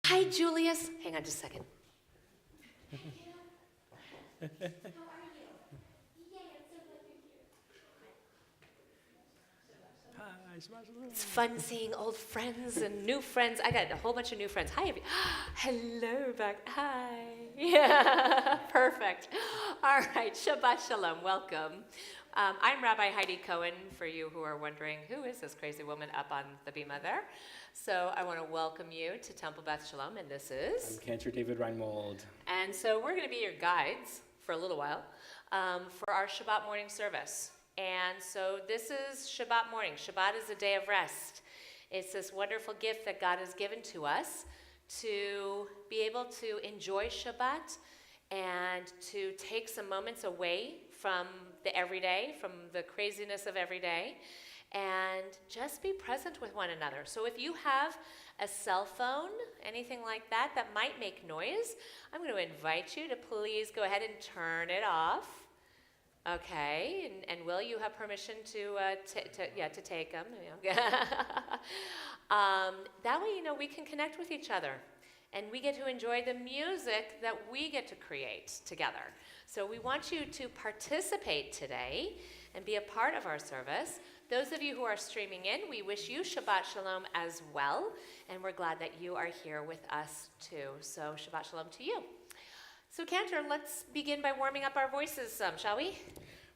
Hi, Julius. Hang on just a second. It's fun seeing old friends and new friends. I got a whole bunch of new friends. Hi, hello back. Hi. Yeah, perfect. All right, Shabbat Shalom. Welcome. I'm Rabbi Heidi Cohen, for you who are wondering, who is this crazy woman up on the bima there? So I want to welcome you to Temple Beth Shalom, and this is... I'm Cantor David Reinmold. And so we're going to be your guides for a little while for our Shabbat morning service. And so this is Shabbat morning. Shabbat is a day of rest. It's this wonderful gift that God has given to us to be able to enjoy Shabbat and to take some moments away from the everyday, from the craziness of every day, and just be present with one another. So if you have a cell phone, anything like that, that might make noise, I'm going to invite you to please go ahead and turn it off. Okay, and Will, you have permission to take them. That way, we can connect with each other, and we get to enjoy the music that we get to create together. So we want you to participate today and be a part of our service. Those of you who are streaming in, we wish you Shabbat Shalom as well, and we're glad that you are here with us too. So Shabbat Shalom to you. So Cantor, let's begin by warming up our voices shall we?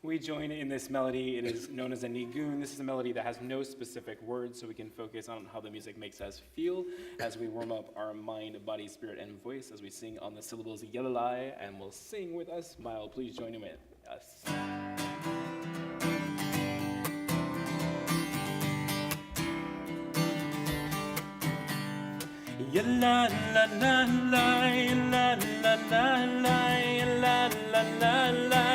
We join in this melody. It is known as a nigun. This is a melody that has no specific words, so we can focus on how the music makes us feel as we warm up our mind, body, spirit, and voice as we sing on the syllables Yelalai, and will sing with us. Smile, please join in with us. La la la la la la la la la la la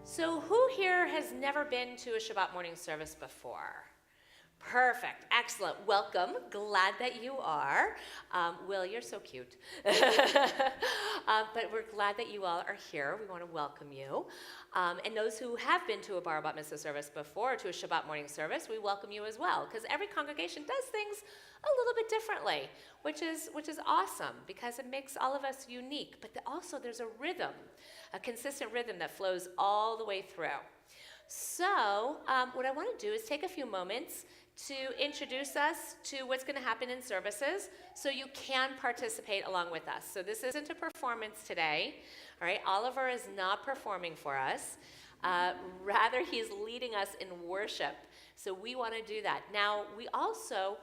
So who here has never been to a Shabbat morning service before? Perfect. Excellent. Welcome. Glad that you are. Will, you're so cute. But we're glad that you all are here. We want to welcome you. And those who have been to a Bar Bat Mitzvah service before, to a Shabbat morning service, we welcome you as well, because every congregation does things a little bit differently, which is awesome, because it makes all of us unique. But also there's a rhythm, a consistent rhythm that flows all the way through. So what I want to do is take a few moments to introduce us to what's going to happen in services so you can participate along with us. So this isn't a performance today, all right? Oliver is not performing for us. Rather, he's leading us in worship. So we want to do that. Now, we also,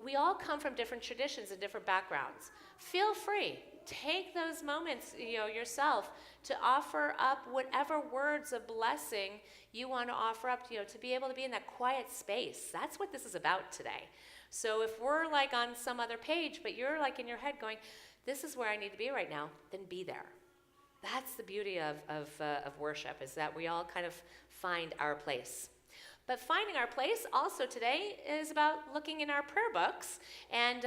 we all come from different traditions and different backgrounds. Feel free. Take those moments, yourself, to offer up whatever words of blessing you want to offer up, to be able to be in that quiet space. That's what this is about today. So if we're like on some other page, but you're like in your head going, this is where I need to be right now, then be there. That's the beauty of worship, is that we all kind of find our place. But finding our place also today is about looking in our prayer books and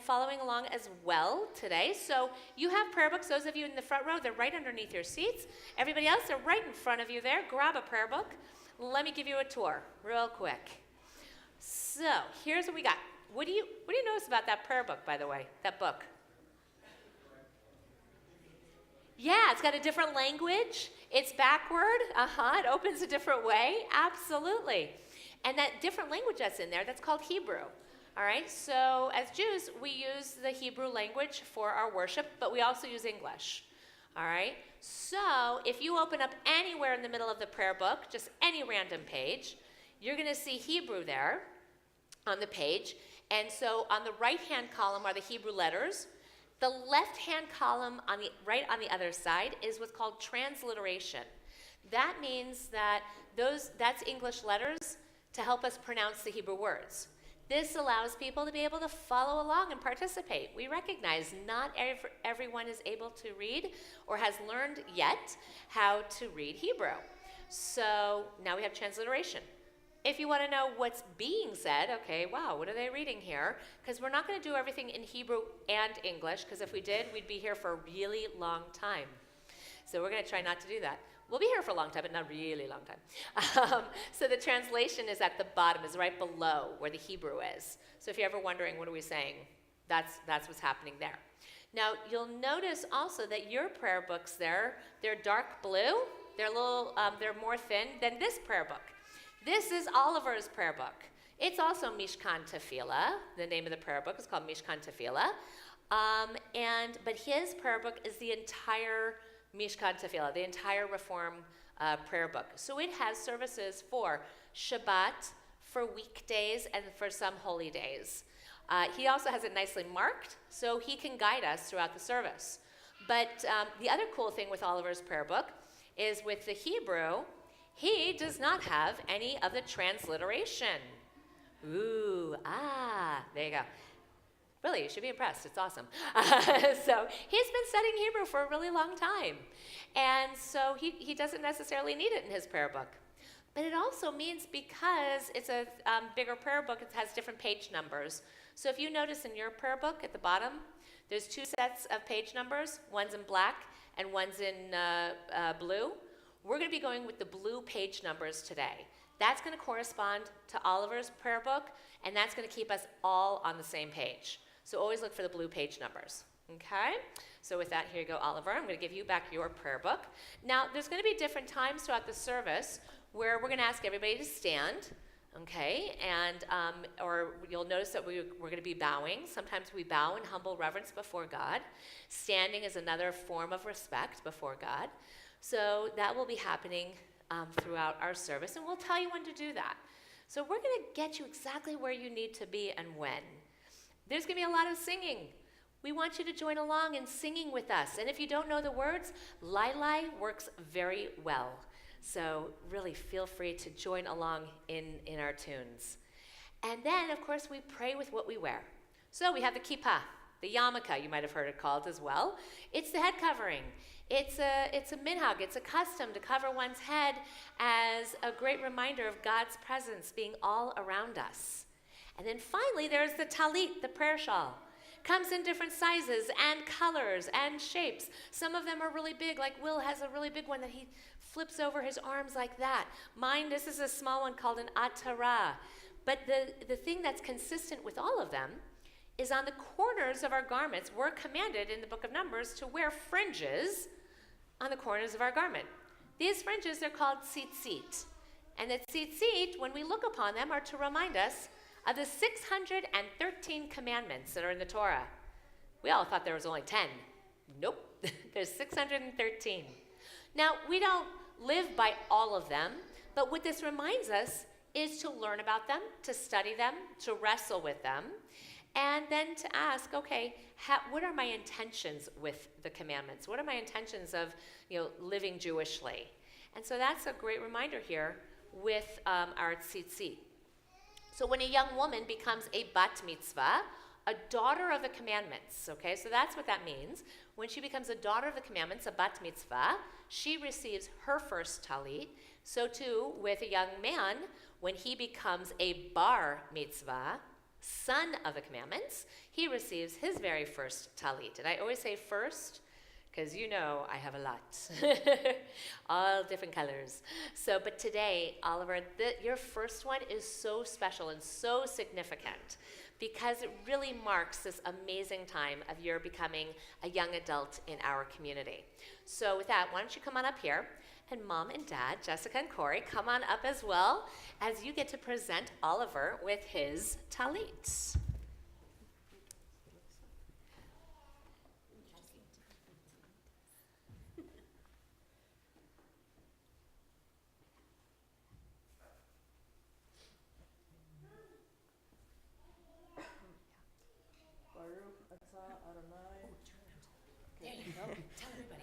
following along as well today. So you have prayer books. Those of you in the front row, they're right underneath your seats. Everybody else, they're right in front of you there. Grab a prayer book. Let me give you a tour real quick. So here's what we got. What do you notice about that prayer book, by the way, that book? Yeah, it's got a different language. It's backward. It opens a different way. Absolutely. And that different language that's in there, that's called Hebrew. All right, so as Jews, we use the Hebrew language for our worship, but we also use English. All right, so if you open up anywhere in the middle of the prayer book, just any random page, you're going to see Hebrew there on the page. And so on the right-hand column are the Hebrew letters. The left-hand column right on the other side is what's called transliteration. That means that that's English letters to help us pronounce the Hebrew words. This allows people to be able to follow along and participate. We recognize not everyone is able to read or has learned yet how to read Hebrew. So now we have transliteration. If you want to know what's being said, okay, wow, what are they reading here? Because we're not going to do everything in Hebrew and English, because if we did, we'd be here for a really long time. So we're going to try not to do that. We'll be here for a long time, but not really long time. So the translation is at the bottom, is right below where the Hebrew is. So if you're ever wondering, what are we saying? That's what's happening there. Now, you'll notice also that your prayer books there, they're dark blue. They're they're more thin than this prayer book. This is Oliver's prayer book. It's also Mishkan Tefillah. The name of the prayer book is called Mishkan Tefillah. But his prayer book is the entire Mishkan Tefillah, the entire Reform prayer book. So it has services for Shabbat, for weekdays, and for some holy days. He also has it nicely marked, so he can guide us throughout the service. But the other cool thing with Oliver's prayer book is with the Hebrew, he does not have any of the transliteration. Ooh, there you go. Really, you should be impressed. It's awesome. So he's been studying Hebrew for a really long time. And so he doesn't necessarily need it in his prayer book. But it also means because it's a bigger prayer book, it has different page numbers. So if you notice in your prayer book at the bottom, there's two sets of page numbers. One's in black and one's in blue. We're going to be going with the blue page numbers today. That's going to correspond to Oliver's prayer book, and that's going to keep us all on the same page. So always look for the blue page numbers, okay? So with that, here you go, Oliver. I'm going to give you back your prayer book. Now, there's going to be different times throughout the service where we're going to ask everybody to stand, okay? And or you'll notice that we're going to be bowing. Sometimes we bow in humble reverence before God. Standing is another form of respect before God. So that will be happening throughout our service, and we'll tell you when to do that. So we're going to get you exactly where you need to be and when. There's going to be a lot of singing. We want you to join along in singing with us. And if you don't know the words, Lai works very well. So really feel free to join along in our tunes. And then, of course, we pray with what we wear. So we have the kippah, the yarmulke, you might have heard it called as well. It's the head covering. It's a minhag, it's a custom to cover one's head as a great reminder of God's presence being all around us. And then finally, there's the Tallit, the prayer shawl. Comes in different sizes and colors and shapes. Some of them are really big, like Will has a really big one that he flips over his arms like that. Mine, this is a small one called an atara. But the thing that's consistent with all of them is on the corners of our garments, we're commanded in the book of Numbers to wear fringes on the corners of our garment. These fringes are called tzitzit. And the tzitzit, when we look upon them, are to remind us of the 613 commandments that are in the Torah. We all thought there was only 10. Nope, there's 613. Now, we don't live by all of them, but what this reminds us is to learn about them, to study them, to wrestle with them, and then to ask, okay, what are my intentions with the commandments? What are my intentions of, living Jewishly? And so that's a great reminder here with our tzitzit. So when a young woman becomes a bat mitzvah, a daughter of the commandments, okay, so that's what that means. When she becomes a daughter of the commandments, a bat mitzvah, she receives her first tallit. So too, with a young man, When he becomes a bar mitzvah, son of the commandments, he receives his very first tallit. And I always say first, because you know I have a lot, all different colors. So, but today, Oliver, your first one is so special and so significant because it really marks this amazing time of your becoming a young adult in our community. So with that, why don't you come on up here, and Mom and Dad, Jessica and Corey, come on up as well as you get to present Oliver with his tallit. Tell everybody.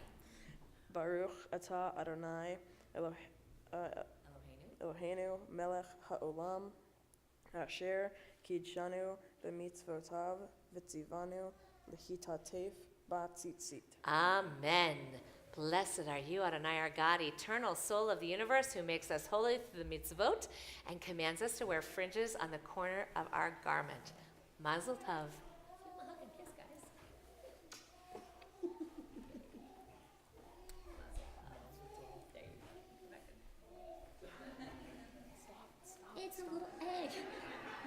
Baruch atah Adonai Eloheinu melech ha'olam asher kidshanu b'mitzvotav v'tzivanu l'chitatef ba'tzitzit. Amen. Blessed are you, Adonai, our God, eternal soul of the universe, who makes us holy through the mitzvot and commands us to wear fringes on the corner of our garment. Mazel tov. It's a little egg.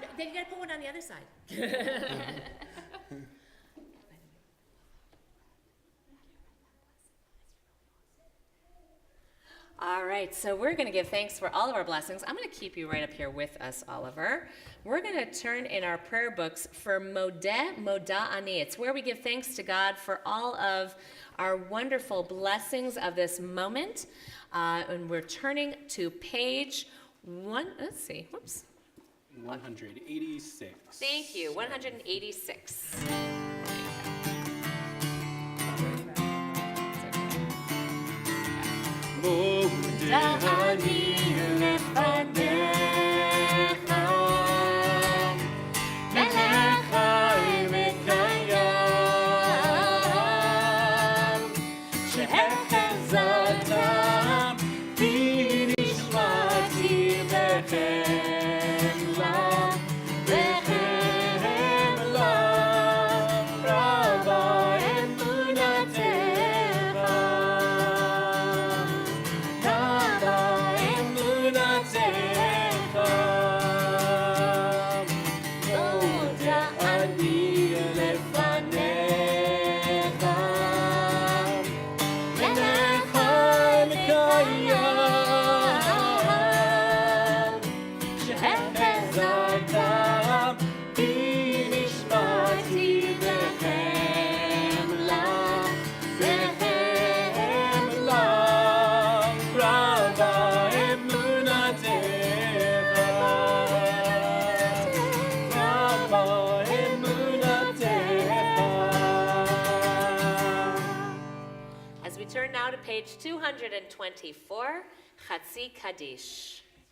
No, then you gotta put one on the other side. All right, so we're going to give thanks for all of our blessings. I'm going to keep you right up here with us, Oliver. We're going to turn in our prayer books for Modeh Moda Ani. It's where we give thanks to God for all of our wonderful blessings of this moment. And we're turning to page 186. Thank you, 186. דעני לפניך, מלך חי וקיים, שהחזרת בי נשמתי בחמלה, בחמלה רבה אמונתך. Page 224, Chatzi Kaddish.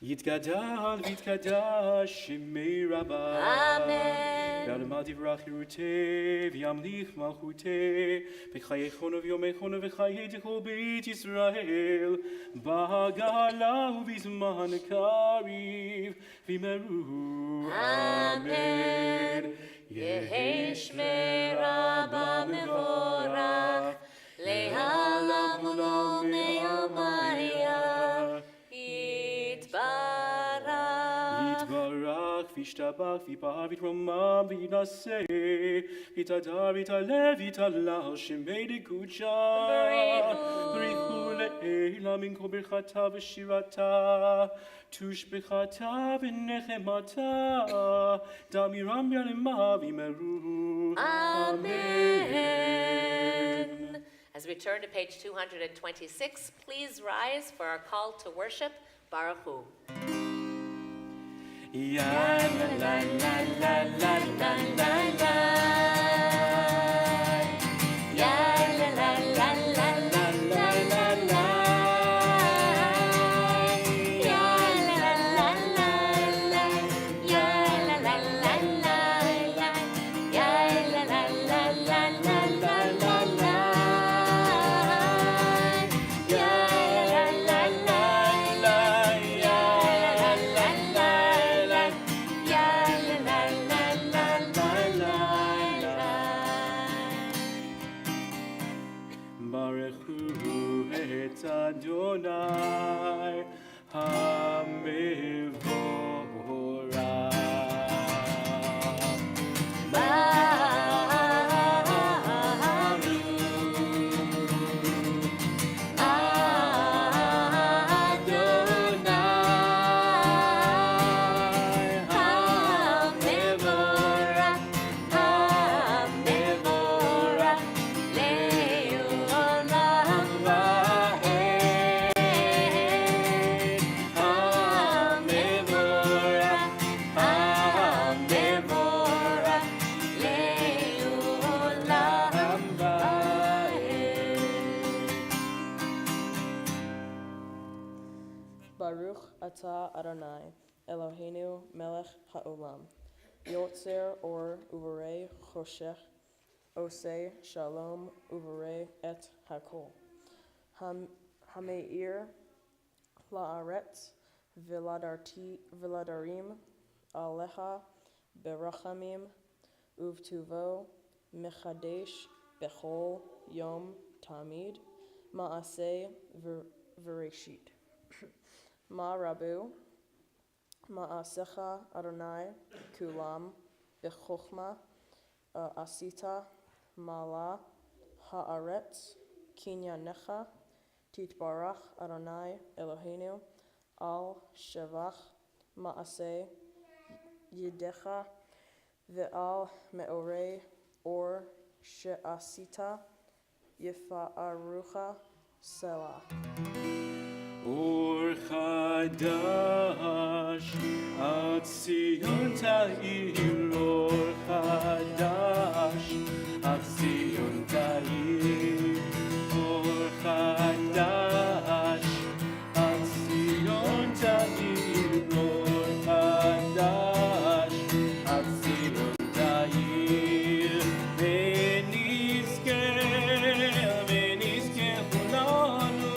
יתגדל ויתקדש שמי רבה. Amen. ועלמא דברך חירותי וימליך מלכותי בחייכון וביומכון וחיי כל בית ישראל בגאלה ובזמן קריב במהרו. אמן. יהי שמי רבה מבורך לעולם ולעולמי עלמיה יתברך וישתבח ויפאר ויתרומם וינשא ויתהדר ויתעלה ויתהלל שמי דקודשה בריחו לעילה מן כל ברכתה ושירתה תושבחתה ונחמתה דמירם ביעלמה במהרו. Amen. As we turn to page 226, please rise for our call to worship. Baruch Hu. Ya la la la la la la la la. Ya la la la la la la la la. Ya la la la la. Ya la la la la la. Ya la la la la la la la la. Ya la la la la. Ya la la la la. Adonai HaMevorach. Baruch atah Adonai, Eloheinu melech ha'olam, Yotzer or uvarei choshech, Osei shalom uvarei et hakol. Hameir la'aretz viladarim alecha berachamim uvtuvo mechadesh bechol yom tamid ma'aseh v'reshit. Ma Rabu, Ma'asecha Adonai, Kulam, Bechokma, Asita, Mala, Haaretz, Kinyanecha, Titbarach Adonai, Eloheinu, Al Shevach, Ma'aseh, Yedecha, Ve'al Me'orei, Or She'asita, Yifa'arucha, Selah. Or Chadash, Ad Zion Ta'ir, Or Chadash, Ad Zion Ta'ir, Or Chadash, Ad Zion Ta'ir, Or Chadash, Ad Zion Ta'ir, Venizke Hulanu,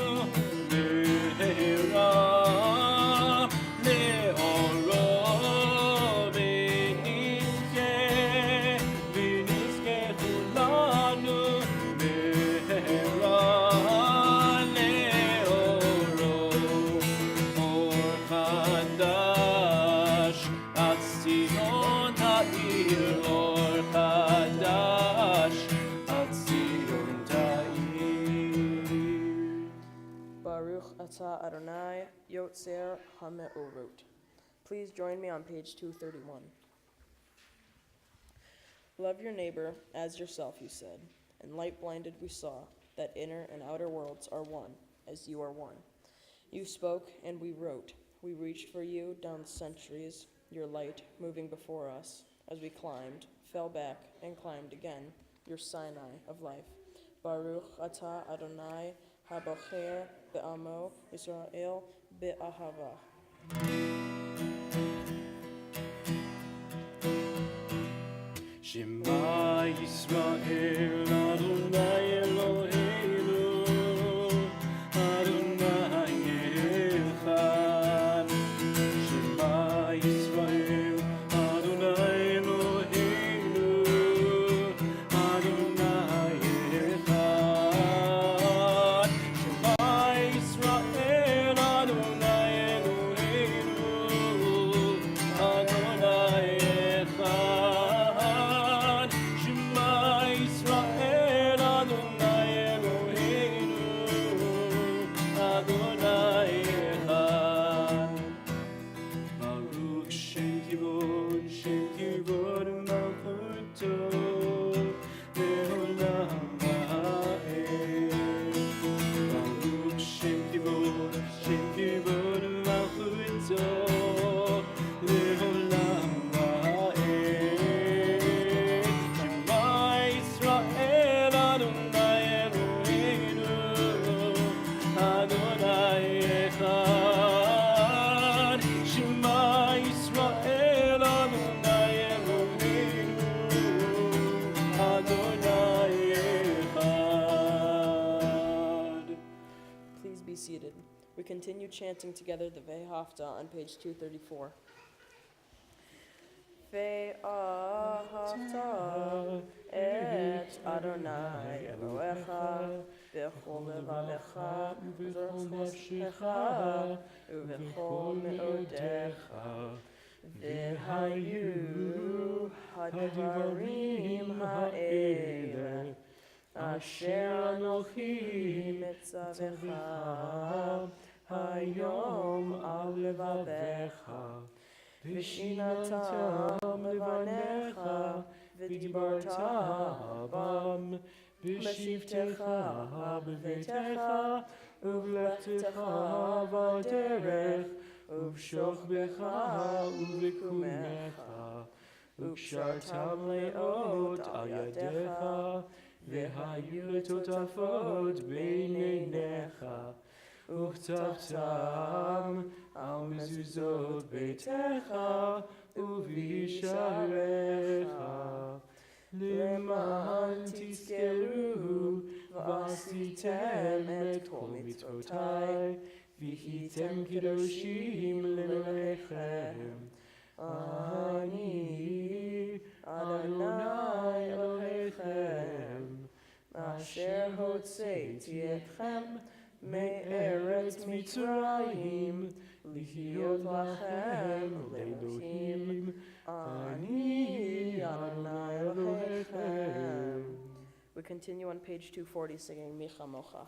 Atah Adonai, Yotzer HaMe'orot. Please join me on page 231. Love your neighbor as yourself, you said, and light-blinded we saw that inner and outer worlds are one, as you are one. You spoke, and we wrote. We reached for you down the centuries, your light moving before us, as we climbed, fell back, and climbed again, your Sinai of life. Baruch atah Adonai, Habocher be'amo Yisrael be'ahava. Shema Yisrael Adonai Eloheinu Adonai Echad. Shema Yisrael Adonai Eloheinu Adonai Echad. Shema Yisrael Adonai Eloheinu Adonai Echad. Shema Yisrael Adonai Eloheinu Adonai Echad. Baruch Shem Kivod Malchuto Le'olam Va'ed. Baruch Shem Kivod Malchuto Le'olam Va'ed. Shema Yisrael Adonai Eloheinu Adonai Echad. Shema Yisrael Adonai Eloheinu Adonai Echad. Please be seated. We continue chanting together the Ve'ahavta on page 234. Ve'ahavta et Adonai Elohecha בכל לבבך ובכל נפשך ובכל מאודך. והיו הדברים האלה אשר אנוכי מצווך היום על לבביך, ושינתם לבניך ודיברת בם בשבתך בביתך ובלכתך בדרך ובשוכבך ובקומך, וקשרתם לאות על ידיך, והיו לטוטפות בין עיניך, וכתבתם על מזוזות ביתך ובשעריך, למען תזכרו ועשיתם את כל מצוותיי, והייתם קדושים לאלוהיכם. אני אדוני אלוהיכם, אשר הוצאתי אתכם מארץ מצרים, להיות לכם לאלוהים. אני אדוני אלוהיכם. We continue on page 240 singing Micha Mocha.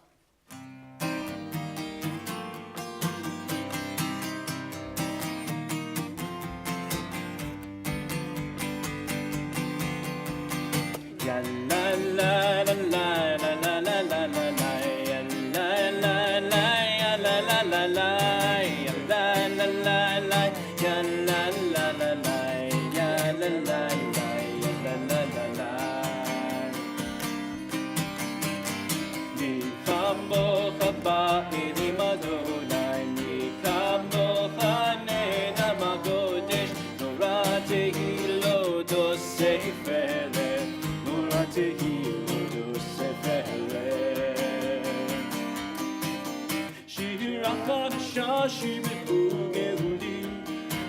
La la la la la la la la la la la la la la la la la la שיבחו גאולי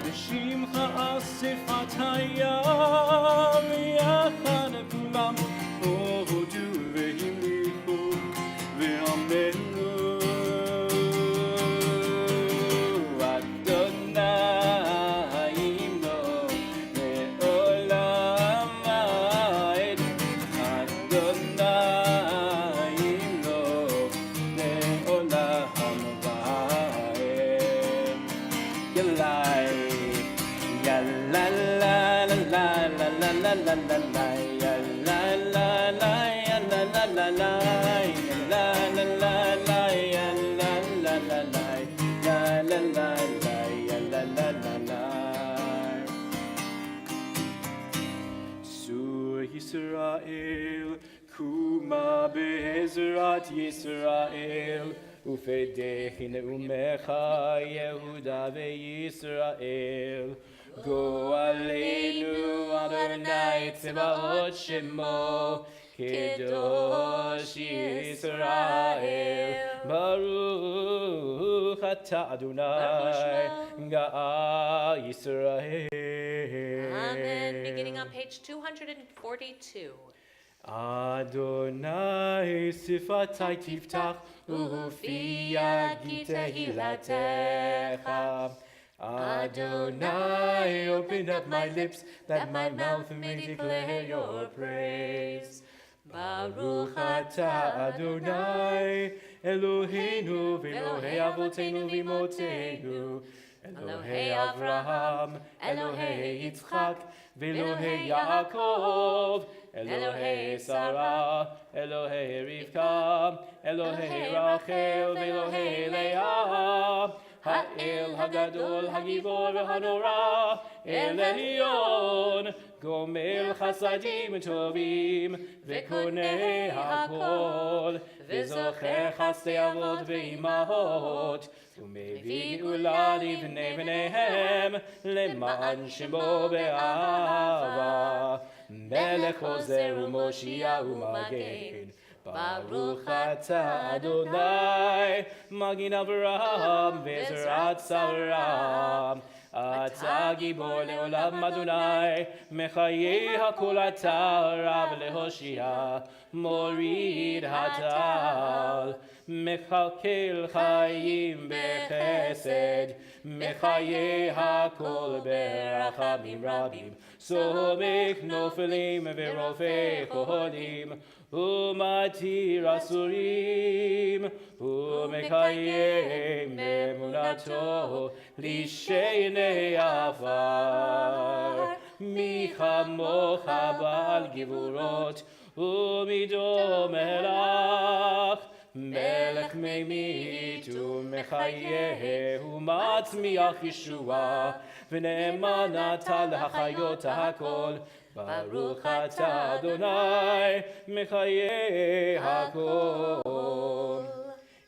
ושמך אספת הים יחד כולם הודו והמליכו ואמרו אדוני ימלוך לעולם ועד, אדוני ימלוך לעולם ישראל, קומה בעזרת ישראל, ופדחי נאומך יהודה וישראל. גואלנו אדוני צבאות שמו, קדוש ישראל. ברוך אתה אדוני גאל ישראל. Amen. Beginning on page 242. אדוני שפתי תפתח ופי יגיד תהילתך. Adonai, open up my lips, that my mouth may declare your praise. Baruch atah Adonai, Eloheinu v'Elohei avotenu v'imotenu, Elohei Avraham, Elohei Yitzchak, v'Elohei Yaakov, Elohei Sarah, Elohei Rivka, Elohei Rachel, v'Elohei Leah, האל הגדול, הגיבור והנורא, אל עליון, גומל חסדים טובים, וקונה הכל, וזוכר חסדי אבות ואימהות, ומביא גאולה לבני בניהם, למען שמו באהבה, מלך עוזר ומושיע ומגן. ברוך אתה אדוני, מגן אברהם ועזרת אברהם, אתה גיבור לעולם אדוני, מחיי הכל אתה רב להושיע, מוריד הטל, מכלכל חיים בחסד, מחיי הכל ברחמים רבים, סומך נופלים ורופא חולים, ומתיר אסורים, ומקיים אמונתו לשני עפר. מי כמוך בעל גבורות, ומדומה לך, מלך ממית ומחיה, ומצמיח ישועה, ונאמן אתה להחיות הכל. ברוך אתה אדוני, מחיי הכל.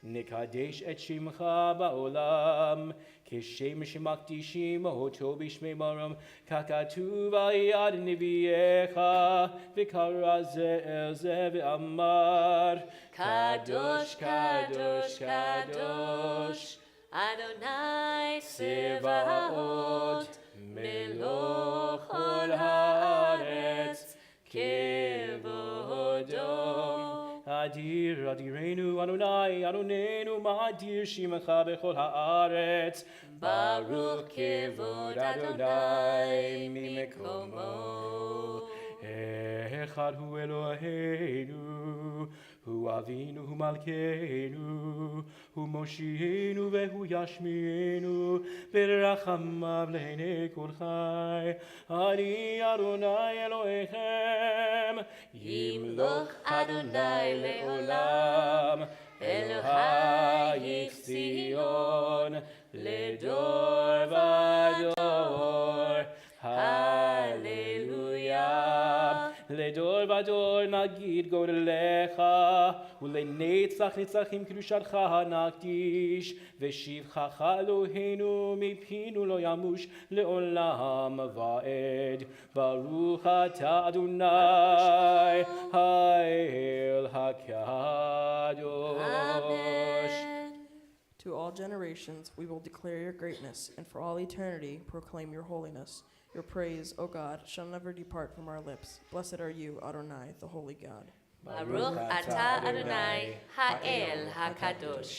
נקדש את שמך בעולם, כשם שמקדישים אותו בשמי מרום, ככתוב על יד נביאיך, וקרא זה אל זה ואמר, קדוש, קדוש, קדוש, אדוני צבאות, מלוך כל הארץ, כבודו. אדיר אדירנו אדוני, אדוננו מאדיר שמך בכל הארץ. ברוך כבוד אדוני ממקומו. אחד הוא אלוהינו, הוא אבינו, הוא מלכנו, הוא מושיענו והוא ישמיענו, ברחמיו לעיני כל חי. אני אדוני אלוהיכם, ימלוך אדוני לעולם, אלוהיך ציון, לדור ודור. הללויה. לדור ודור נגיד גודלך, ולנצח נצחים קדושתך נקדיש, ושבחך אלוהינו מפינו לא ימוש לעולם ועד. ברוך אתה אדוני, האל הקדוש. To all generations we will declare your greatness, and for all eternity proclaim your holiness. Your praise, O God, shall never depart from our lips. Blessed are you, Adonai, the holy God. Baruch atah Adonai, ha'el hakadosh.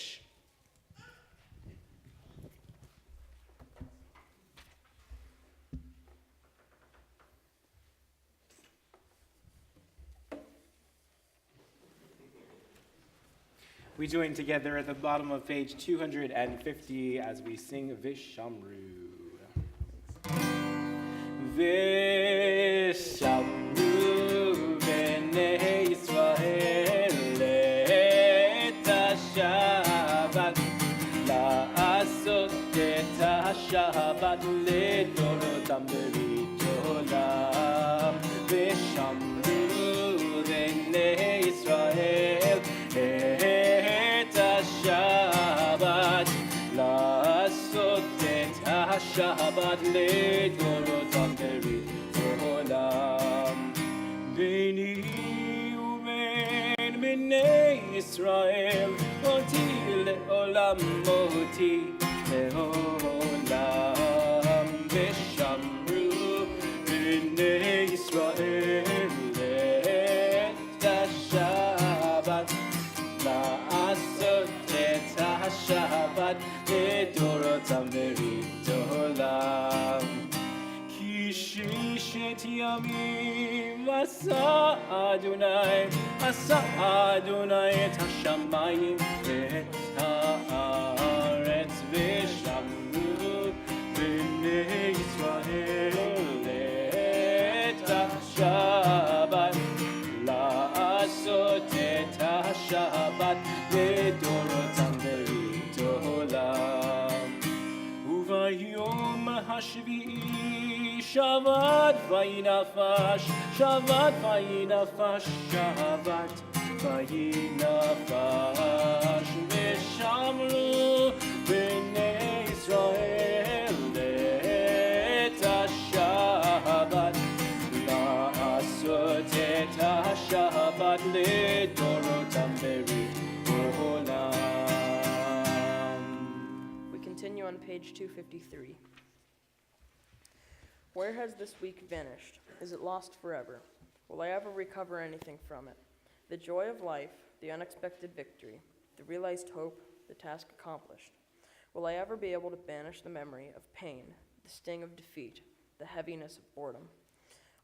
We join together at the bottom of page 250 as we sing Vishamru. Vishamru b'nei Yisrael et ha-Shabbat, la'asot et ha-Shabbat לדורותם ברית עולם. Vishamru b'nei Yisrael את השבת, לעשות את השבת לדורותם ברית עולם. ביני ובין בני ישראל, אותי לעולם אותי לעולם. ושמרו בני ישראל את השבת, לעשות את השבת לדורותם ברית עולם. כי ששת ימים עשה אדוני את השמיים ואת הארץ, ושמרו בני ישראל את השבת, לעשות את השבת לדורותם ברית עולם. וביום השביעי שבת וינפש, שבת וינפש, שבת וינפש. ושמרו בני ישראל את השבת, לעשות את השבת לדורותם ברית עולם. We continue on page 253. Where has this week vanished? Is it lost forever? Will I ever recover anything from it? The joy of life, the unexpected victory, the realized hope, the task accomplished. Will I ever be able to banish the memory of pain, the sting of defeat, the heaviness of boredom?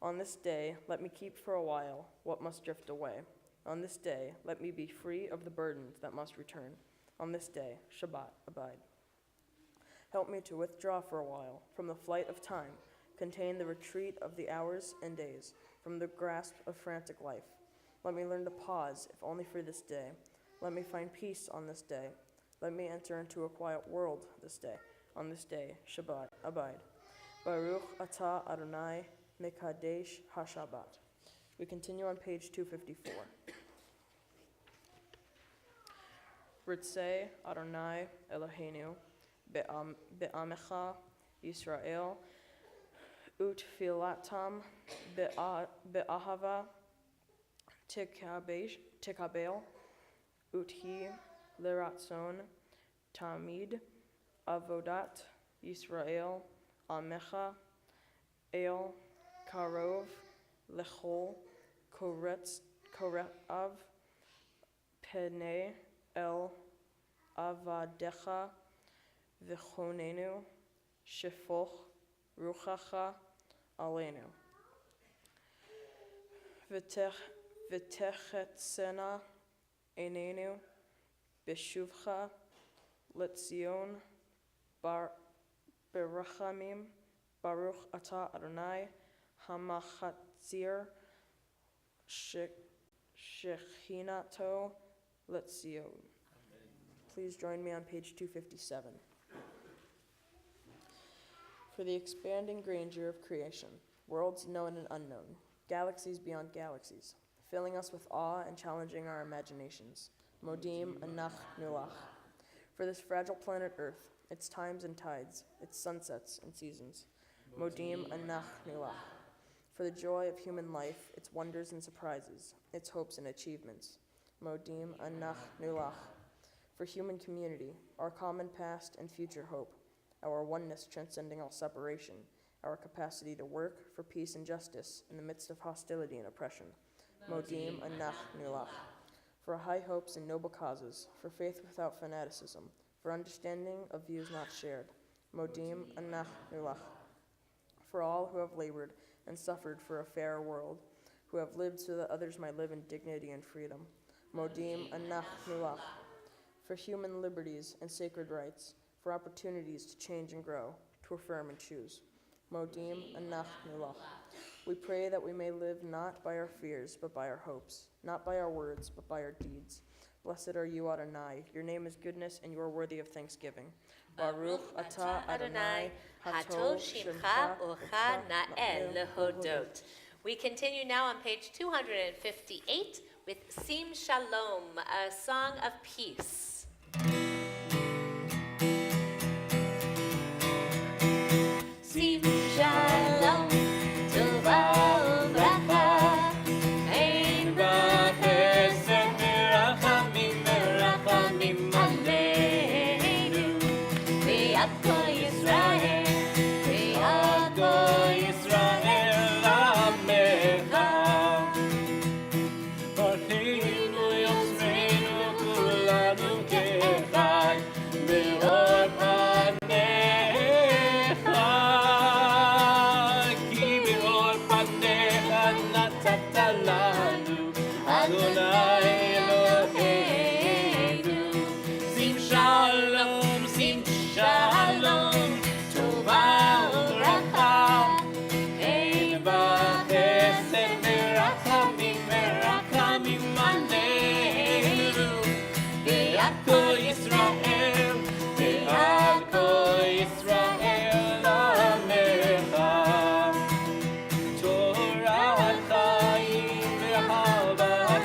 On this day, let me keep for a while what must drift away. On this day, let me be free of the burdens that must return. On this day, Shabbat, abide. Help me to withdraw for a while from the flight of time, contain the retreat of the hours and days, from the grasp of frantic life. Let me learn to pause, if only for this day. Let me find peace on this day. Let me enter into a quiet world this day. On this day, Shabbat, abide. Baruch atah Adonai mekadesh ha-Shabbat. We continue on page 254. Ritzei Adonai Eloheinu be'amecha Yisrael utfilatam be'ahava tikabel uthi leratzon tamid avodat Yisrael amecha el karov lechol kore'av penei el avadecha v'chonenu shefoch ruchacha aleinu v'techetsena einenu b'shuvcha letzion berachamim baruch atah Adonai hamachatzir shechinato letzion. Please join me on page 257. For the expanding grandeur of creation, worlds known and unknown, galaxies beyond galaxies, filling us with awe and challenging our imaginations. Modim anach nulach. For this fragile planet Earth, its times and tides, its sunsets and seasons. Modim anach nulach. For the joy of human life, its wonders and surprises, its hopes and achievements. Modim anach nulach. For human community, our common past and future hope, our oneness transcending all separation, our capacity to work for peace and justice in the midst of hostility and oppression. Modim anach nulach. For high hopes and noble causes, for faith without fanaticism, for understanding of views not shared. Modim anach nulach. For all who have labored and suffered for a fairer world, who have lived so that others might live in dignity and freedom. Modim anach nulach. For human liberties and sacred rights, for opportunities to change and grow, to affirm and choose. Modim anach nulach. We pray that we may live not by our fears, but by our hopes, not by our words, but by our deeds. Blessed are you, Adonai. Your name is goodness, and you are worthy of thanksgiving. Baruch atah Adonai, hatol shimcha ucha na'el lehodot. We continue now on page 258 with Sim Shalom, a song of peace. Sim shalom, tova ubracha, ein b'chesed merachamim aleinu, v'yad kol Yisrael amecha. Orcheinu yosreinu kulanu kechad, me'or panecha, ki me'or panecha natata lanu, Adonai Eloheinu. Sim shalom, tova ubracha, ein b'chesed merachamim aleinu, v'yad kol Yisrael amecha. Torah chaim v'ahavat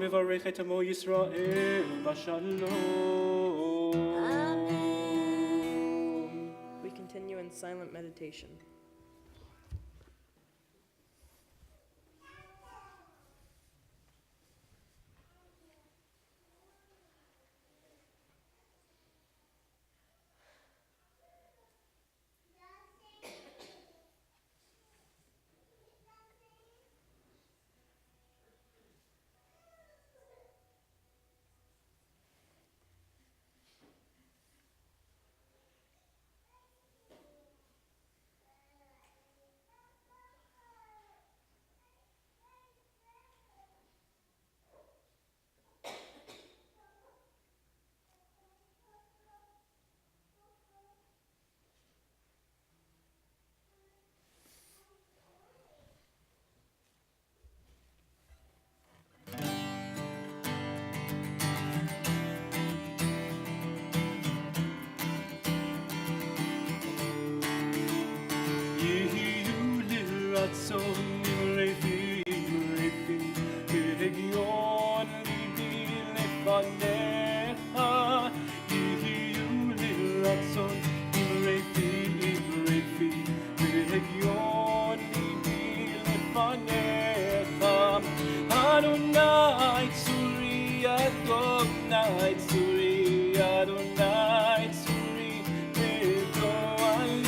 מברך את עמו ישראל בשלום. We continue in silent meditation. יהיו לרצון אמרי פי, והגיון ליבי לפניך. יהיו לרצון אמרי פי, והגיון ליבי לפניך. אדוני צורי, אדוני צורי, אדוני צורי, וגואלי.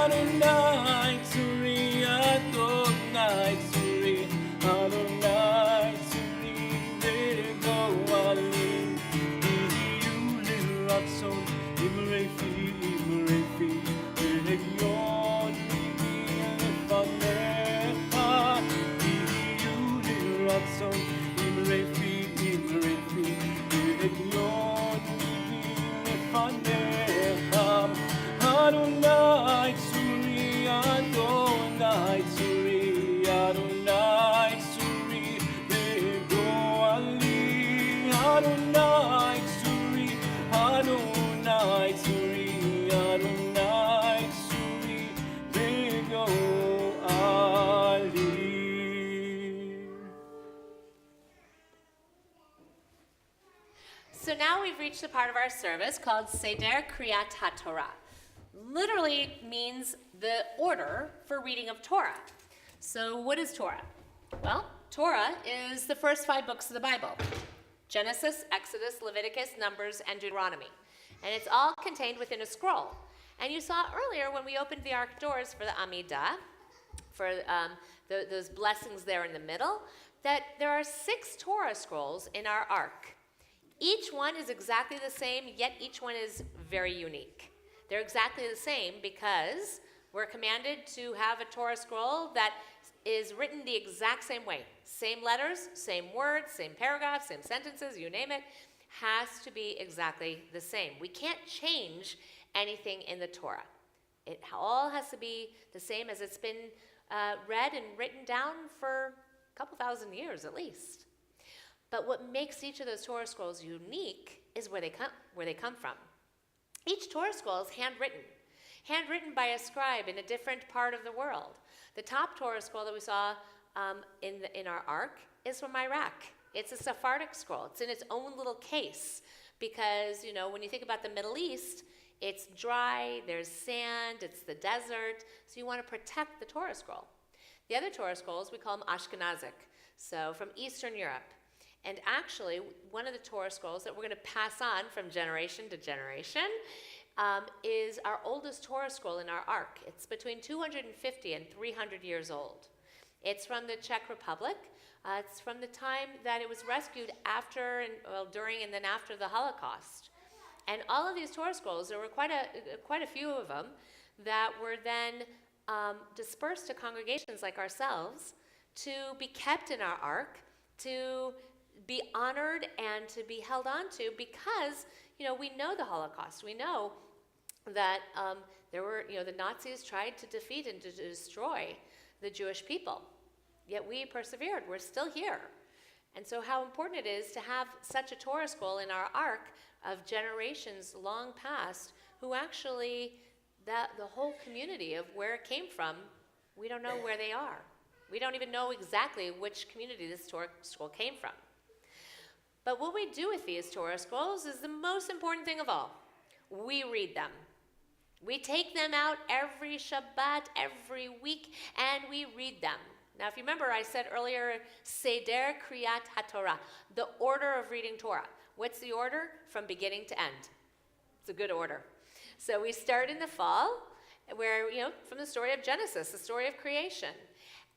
Adonai Tzuri, Adonai Tzuri, Adonai Tzuri, וגואלי. יהיו לרצון אמרי פי, והגיון ליבי לפניך. יהיו לרצון אמרי פי, והגיון ליבי לפניך. Adonai Tzuri, Adonai Tzuri, Adonai Tzuri, וגואלי. Adonai Tzuri, Adonai Tzuri, Adonai Tzuri, וגואלי. So now we've reached the part of our service called Seder Kriyat HaTorah. Literally means the order for reading of Torah. So what is Torah? Well, Torah is the first 5 books of the Bible: Genesis, Exodus, Leviticus, Numbers, and Deuteronomy. And it's all contained within a scroll. And you saw earlier when we opened the ark doors for the Amidah, for those blessings there in the middle, that there are 6 Torah scrolls in our ark. Each one is exactly the same, yet each one is very unique. They're exactly the same because we're commanded to have a Torah scroll that is written the exact same way. Same letters, same words, same paragraphs, same sentences, you name it, has to be exactly the same. We can't change anything in the Torah. It all has to be the same as it's been read and written down for a couple thousand years at least. But what makes each of those Torah scrolls unique is where they come from. Each Torah scroll is handwritten by a scribe in a different part of the world. The top Torah scroll that we saw in our ark is from Iraq. It's a Sephardic scroll. It's in its own little case because, when you think about the Middle East, it's dry, there's sand, it's the desert, so you want to protect the Torah scroll. The other Torah scrolls, we call them Ashkenazic, so from Eastern Europe. And actually, one of the Torah scrolls that we're going to pass on from generation to generation is our oldest Torah scroll in our ark. It's between 250 and 300 years old. It's from the Czech Republic. It's from the time that it was rescued during and then after the Holocaust. And all of these Torah scrolls, there were quite a few of them that were then dispersed to congregations like ourselves to be kept in our ark, to be honored and to be held on to because, we know the Holocaust. We know that the Nazis tried to defeat and to destroy the Jewish people. Yet we persevered. We're still here. And so how important it is to have such a Torah scroll in our ark of generations long past who actually, the whole community of where it came from, we don't know where they are. We don't even know exactly which community this Torah scroll came from. But what we do with these Torah scrolls is the most important thing of all. We read them. We take them out every Shabbat, every week, and we read them. Now, if you remember, I said earlier, Seder Kriyat HaTorah, the order of reading Torah. What's the order? From beginning to end. It's a good order. So we start in the fall, where, from the story of Genesis, the story of creation.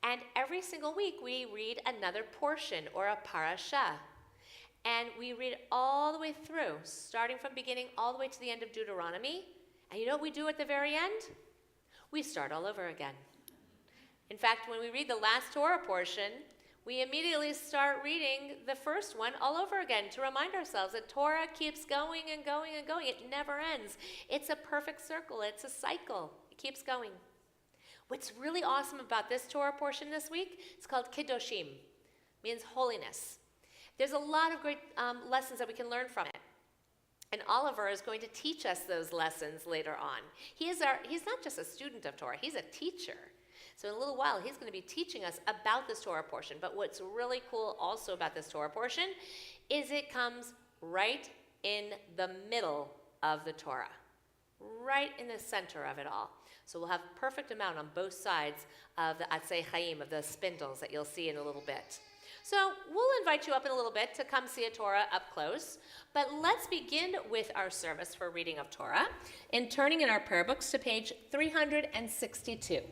And every single week, we read another portion or a parasha. And we read all the way through, starting from beginning all the way to the end of Deuteronomy. And you know what we do at the very end? We start all over again. In fact, when we read the last Torah portion, we immediately start reading the first one all over again to remind ourselves that Torah keeps going and going and going. It never ends. It's a perfect circle. It's a cycle. It keeps going. What's really awesome about this Torah portion this week, it's called Kiddushim, means holiness. There's a lot of great lessons that we can learn from it. And Oliver is going to teach us those lessons later on. He's not just a student of Torah, he's a teacher. So in a little while, he's going to be teaching us about this Torah portion. But what's really cool also about this Torah portion is it comes right in the middle of the Torah, right in the center of it all. So we'll have perfect amount on both sides of the Atzei Chaim, of the spindles that you'll see in a little bit. So we'll invite you up in a little bit to come see a Torah up close. But let's begin with our service for reading of Torah and turning in our prayer books to page 362.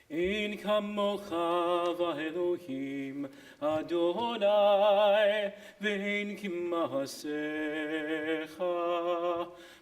Ein kamocha v'Elohim Adonai ve'ein kimasecha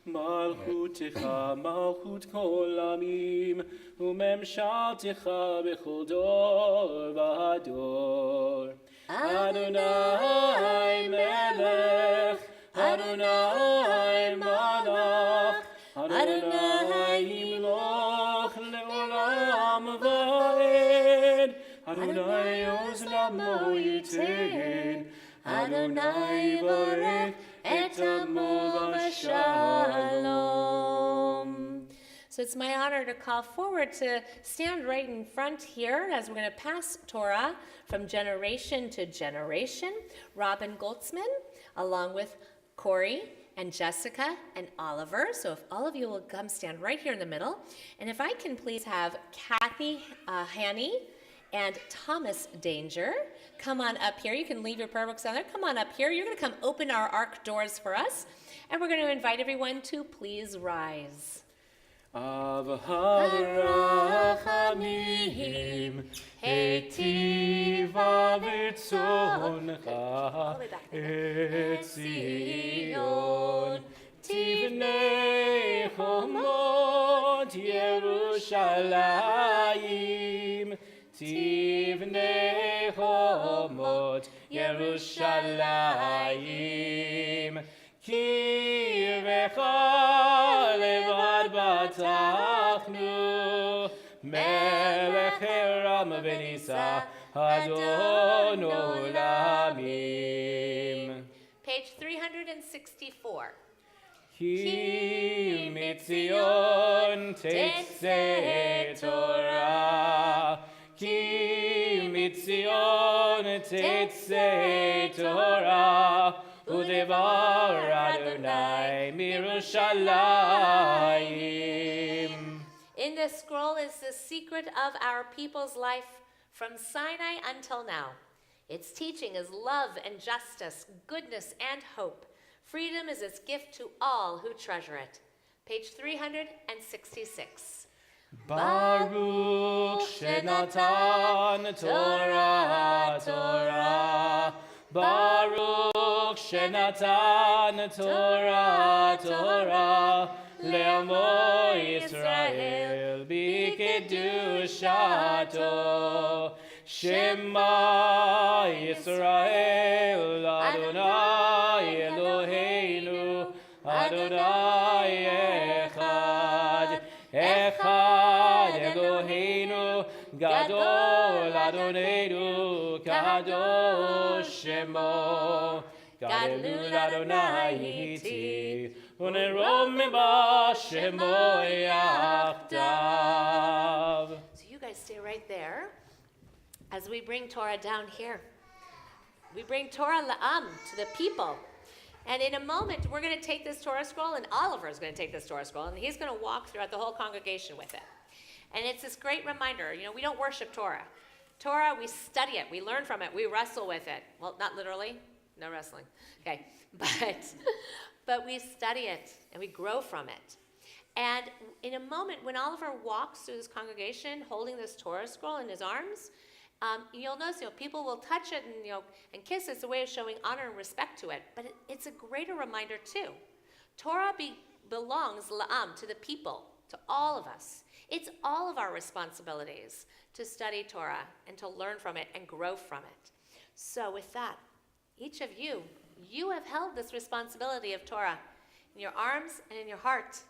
malchutecha malchut kol amim u'memshaltecha b'chol dor v'ador Adonai melech Adonai malach Adonai yimloch le'olam va'ed Adonai oz lamo yitein Adonai yivarech et amo v'shalom. So it's my honor to call forward to stand right in front here as we're going to pass Torah from generation to generation. Robin Goldsman, along with Corey and Jessica and Oliver. So if all of you will come stand right here in the middle. And if I can please have Kathy Haney and Thomas Danger come on up here. You can leave your prayer books down there. Come on up here. You're going to come open our ark doors for us. And we're going to invite everyone to please rise. Av harachamim hetiva v'tzoncha et Zion tivnei chomot Yerushalayim tivnei chomot Yerushalayim kirecha levad batachnu melech eram v'nisa adon olamim. Page 364. Ki mitzion tetzeh Torah Ki mitzion tetzeh Torah Udevar Adonai mirushalayim. In this scroll is the secret of our people's life from Sinai until now. Its teaching is love and justice, goodness and hope. Freedom is its gift to all who treasure it. Page 366. Baruch Shenatan Torah Torah Baruch Shenatan Torah Torah Le'amo Yisrael B'kedushato Shema Yisrael Adonai Eloheinu Adonai Echad Echad Eloheinu Gadol Adonenu Kadosh Shemo Gadol Adonai Iti Unerom Ba Shemo Yachdav. So you guys stay right there as we bring Torah down here. We bring Torah la'am, to the people. And in a moment, we're going to take this Torah scroll, and Oliver is going to take this Torah scroll, and he's going to walk throughout the whole congregation with it. And it's this great reminder, we don't worship Torah. Torah, we study it, we learn from it, we wrestle with it. Well, not literally, no wrestling. Okay, but we study it, and we grow from it. And in a moment, when Oliver walks through this congregation holding this Torah scroll in his arms, you'll notice, people will touch it and kiss it. It's a way of showing honor and respect to it. But it's a greater reminder too. Torah belongs la'am, to the people, to all of us. It's all of our responsibilities to study Torah and to learn from it and grow from it. So with that, each of you have held this responsibility of Torah in your arms and in your heart.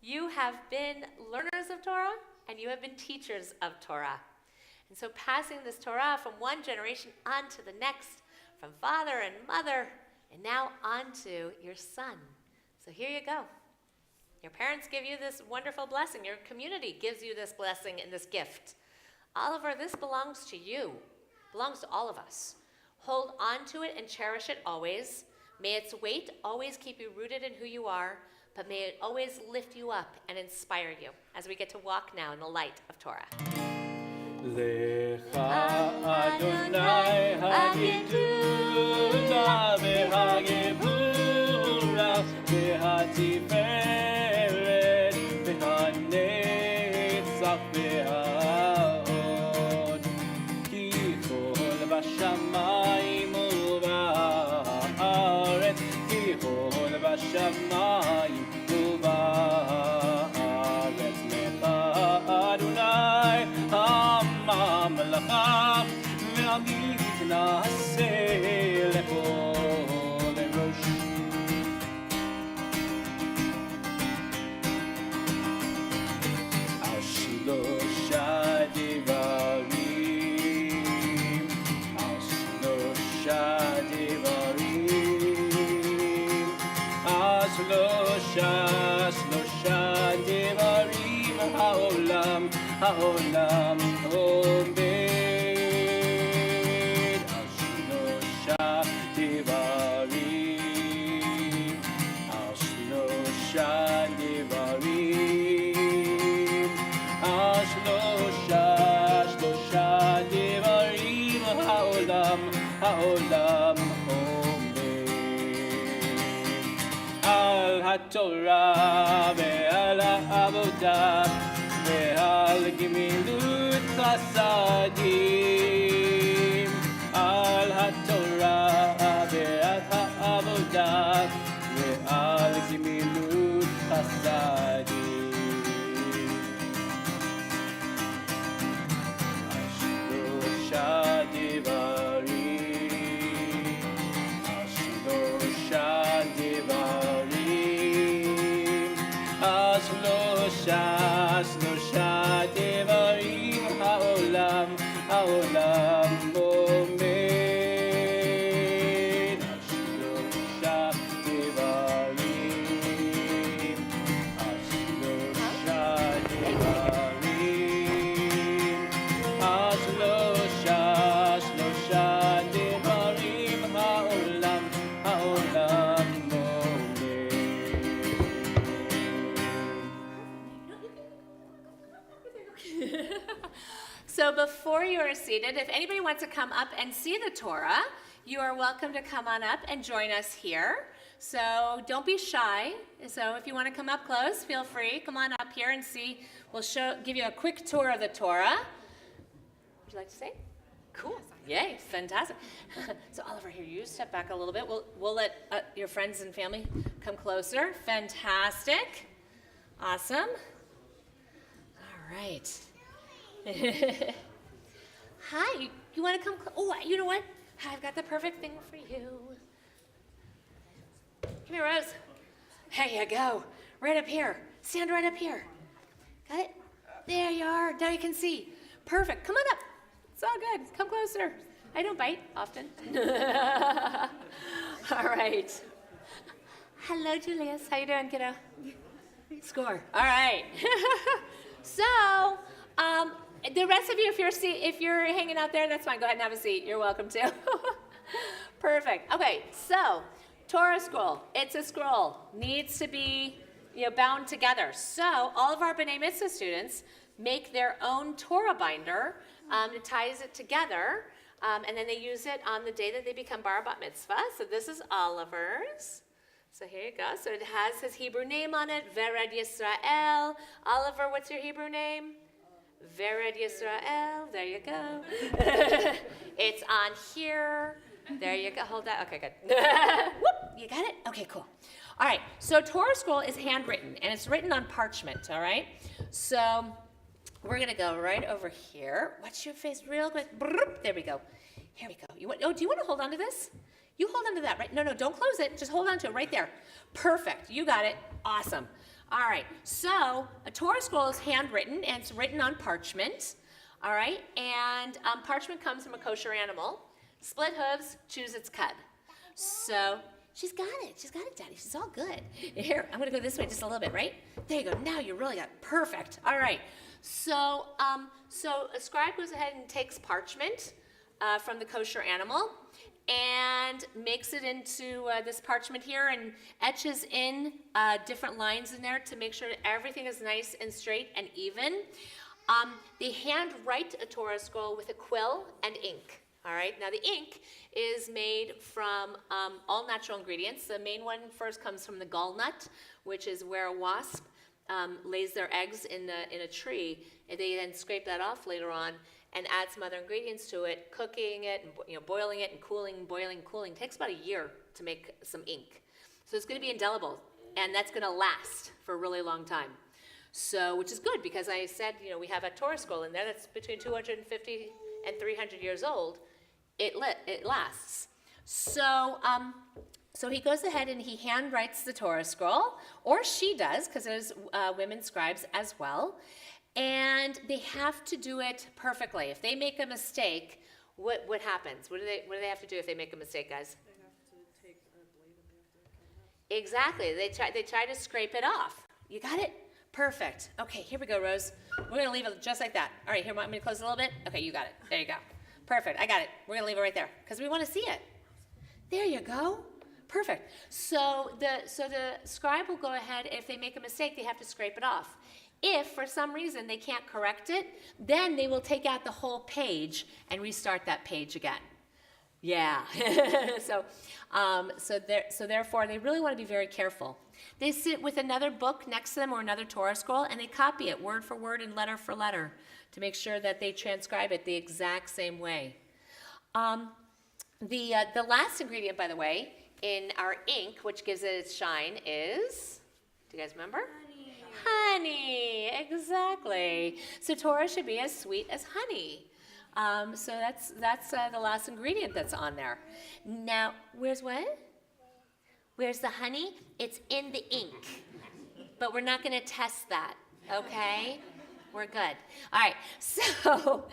You have been learners of Torah, and you have been teachers of Torah. And so passing this Torah from one generation on to the next, from father and mother, and now on to your son. So here you go. Your parents give you this wonderful blessing. Your community gives you this blessing and this gift. Oliver, this belongs to you, belongs to all of us. Hold on to it and cherish it always. May its weight always keep you rooted in who you are, but may it always lift you up and inspire you as we get to walk now in the light of Torah. Lecha Adonai hagedula v'hagebura v'hatiferet v'hanetzach v'ha'od ki kol v'shamayim u'va'aretz ki kol v'shamayim u'va'aretz lecha Adonai הממלכה והגיל נעשה לכל ראש. על שלושה דברים, על שלושה דברים, על שלושה דברים העולם עומד על שלושה דברים, על שלושה דברים, על שלושה דברים העולם עומד על התורה ועל העבודה ועל גמילות חסדים, על התורה ועל העבודה ועל גמילות חסדים. על שלושה דברים, על שלושה דברים, על שלושה דברים העולם עומד על שלושה דברים, על שלושה דברים, על שלושה דברים העולם So before you are seated, if anybody wants to come up and see the Torah, you are welcome to come on up and join us here. So don't be shy. So if you want to come up close, feel free. Come on up here and see. We'll give you a quick tour of the Torah. Would you like to say? Cool. Yay, fantastic. So Oliver, here, you step back a little bit. We'll let your friends and family come closer. Fantastic. Awesome. All right. Hi, you want to come? Oh, you know what? I've got the perfect thing for you. Come here, Rose. There you go. Right up here. Stand right up here. Got it? There you are. Now you can see. Perfect. Come on up. It's all good. Come closer. I don't bite often. All right. Hello, Julius. How you doing, kiddo? Score. All right. So, the rest of you, if you're hanging out there, that's fine. Go ahead and have a seat. You're welcome to. Perfect. Okay, so Torah Scroll. It's a scroll. Needs to be bound together. So all of our B'nai Mitzvah students make their own Torah binder. It ties it together, and then they use it on the day that they become bar bat mitzvah. So this is Oliver's. So here you go. So it has his Hebrew name on it, Vered Yisrael. Oliver, what's your Hebrew name? Vered Yisrael. There you go. It's on here. There you go. Hold that. Okay, good. Whoop, you got it? Okay, cool. All right. So Torah Scroll is handwritten, and it's written on parchment, all right? So we're going to go right over here. Watch your face real quick. There we go. Here we go. Do you want to hold on to this? You hold on to that, right? No, don't close it. Just hold on to it right there. Perfect. You got it. Awesome. All right. So a Torah Scroll is handwritten, and it's written on parchment. All right. And parchment comes from a kosher animal. Split hooves, choose its cud. So she's got it. She's got it, Daddy. She's all good. Here, I'm going to go this way just a little bit, right? There you go. Now you really got it. Perfect. All right. So a scribe goes ahead and takes parchment from the kosher animal and makes it into this parchment here and etches in different lines in there to make sure that everything is nice and straight and even. They hand write a Torah scroll with a quill and ink. All right, now the ink is made from all natural ingredients. The main one first comes from the gall nut, which is where a wasp lays their eggs in a tree, and they then scrape that off later on and add some other ingredients to it, cooking it, and boiling it and cooling, boiling, cooling. It takes about a year to make some ink. So it's going to be indelible, and that's going to last for a really long time. So, which is good because I said, we have a Torah scroll in there that's between 250 and 300 years old. It lasts. So he goes ahead and he handwrites the Torah scroll, or she does, because there's women scribes as well, and they have to do it perfectly. If they make a mistake, what happens? What do they have to do if they make a mistake, guys? They have to take a blade and they have to cut it off. Exactly. They try to scrape it off. You got it? Perfect. Okay, here we go, Rose. We're going to leave it just like that. All right, here, want me to close it a little bit? Okay, you got it. There you go. Perfect. I got it. We're going to leave it right there because we want to see it. There you go. Perfect. So the scribe will go ahead. If they make a mistake, they have to scrape it off. If for some reason they can't correct it, then they will take out the whole page and restart that page again. Yeah. So therefore, they really want to be very careful. They sit with another book next to them or another Torah scroll, and they copy it word for word and letter for letter to make sure that they transcribe it the exact same way. The last ingredient, by the way, in our ink, which gives it its shine, is, do you guys remember? Honey, exactly. So Torah should be as sweet as honey. So that's the last ingredient that's on there. Now, where's what? Where's the honey? It's in the ink. But we're not going to test that, okay? We're good. All right, so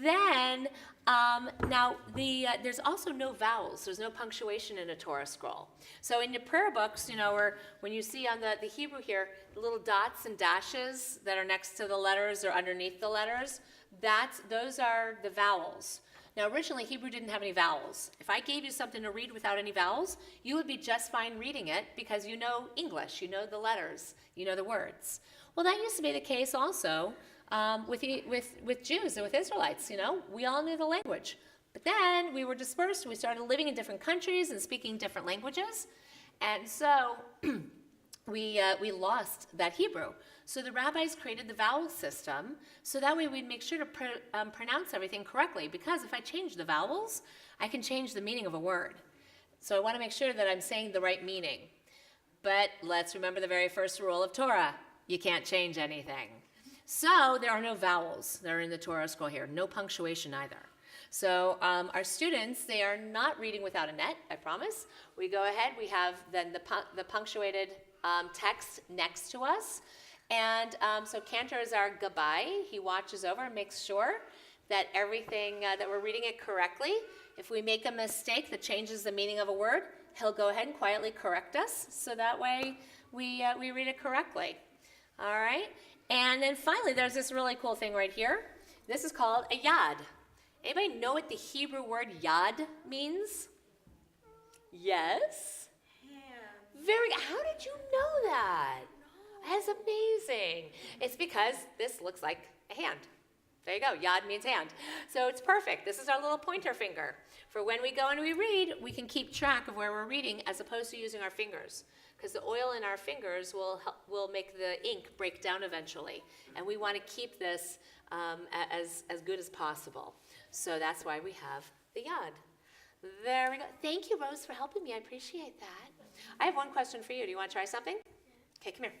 then, now there's also no vowels. There's no punctuation in a Torah scroll. So in your prayer books, or when you see on the Hebrew here, the little dots and dashes that are next to the letters or underneath the letters, those are the vowels. Now, originally, Hebrew didn't have any vowels. If I gave you something to read without any vowels, you would be just fine reading it because you know English, you know the letters, you know the words. Well, that used to be the case also with Jews and with Israelites, We all knew the language. But then we were dispersed. We started living in different countries and speaking different languages. And so we lost that Hebrew. So the rabbis created the vowel system so that way we'd make sure to pronounce everything correctly, because if I change the vowels, I can change the meaning of a word. So I want to make sure that I'm saying the right meaning. But let's remember the very first rule of Torah. You can't change anything. So there are no vowels that are in the Torah Scroll here. No punctuation either. So our students, they are not reading without a net, I promise. We go ahead, we have then the punctuated text next to us. And so Cantor is our gabai. He watches over and makes sure that everything, that we're reading it correctly. If we make a mistake that changes the meaning of a word, he'll go ahead and quietly correct us. So that way we read it correctly. All right? And then finally, there's this really cool thing right here. This is called a yad. Anybody know what the Hebrew word yad means? Yes. Very. How did you know that? That's amazing. It's because this looks like a hand. There you go. Yad means hand. So it's perfect. This is our little pointer finger. For when we go and we read, we can keep track of where we're reading as opposed to using our fingers. Because the oil in our fingers will make the ink break down eventually. And we want to keep this as good as possible. So that's why we have the yad. There we go. Thank you, Rose, for helping me. I appreciate that. I have one question for you. Do you want to try something? Okay, come here.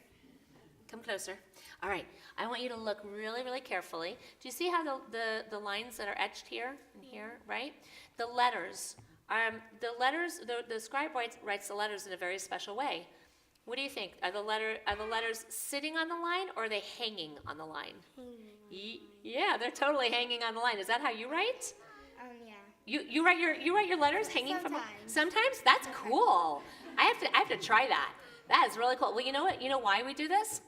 Come closer. All right. I want you to look really, really carefully. Do you see how the lines that are etched here and here, right? The letters. The scribe writes the letters in a very special way. What do you think? Are the letters sitting on the line or are they hanging on the line? Yeah, they're totally hanging on the line. Is that how you write? Yeah. You write your letters hanging from Sometimes. sometimes? That's cool. I have to try that. That is really cool. Well, you know what? You know why we do this?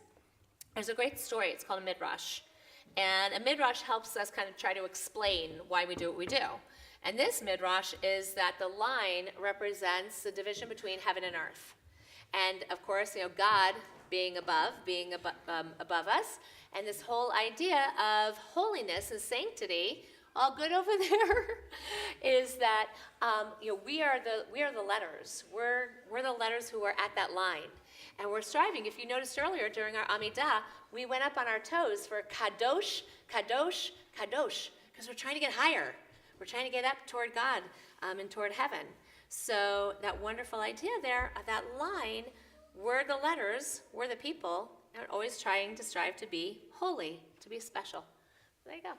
There's a great story. It's called a midrash. And a midrash helps us kind of try to explain why we do what we do. And this midrash is that the line represents the division between heaven and earth. And of course, God being above above us, and this whole idea of holiness and sanctity, all good over there, is that we are the letters. We're the letters who are at that line. And we're striving. If you noticed earlier during our Amidah, we went up on our toes for Kadosh, Kadosh, Kadosh, because we're trying to get higher. We're trying to get up toward God and toward heaven. So that wonderful idea there, that line, we're the letters, we're the people, and we're always trying to strive to be holy, to be special. There you go.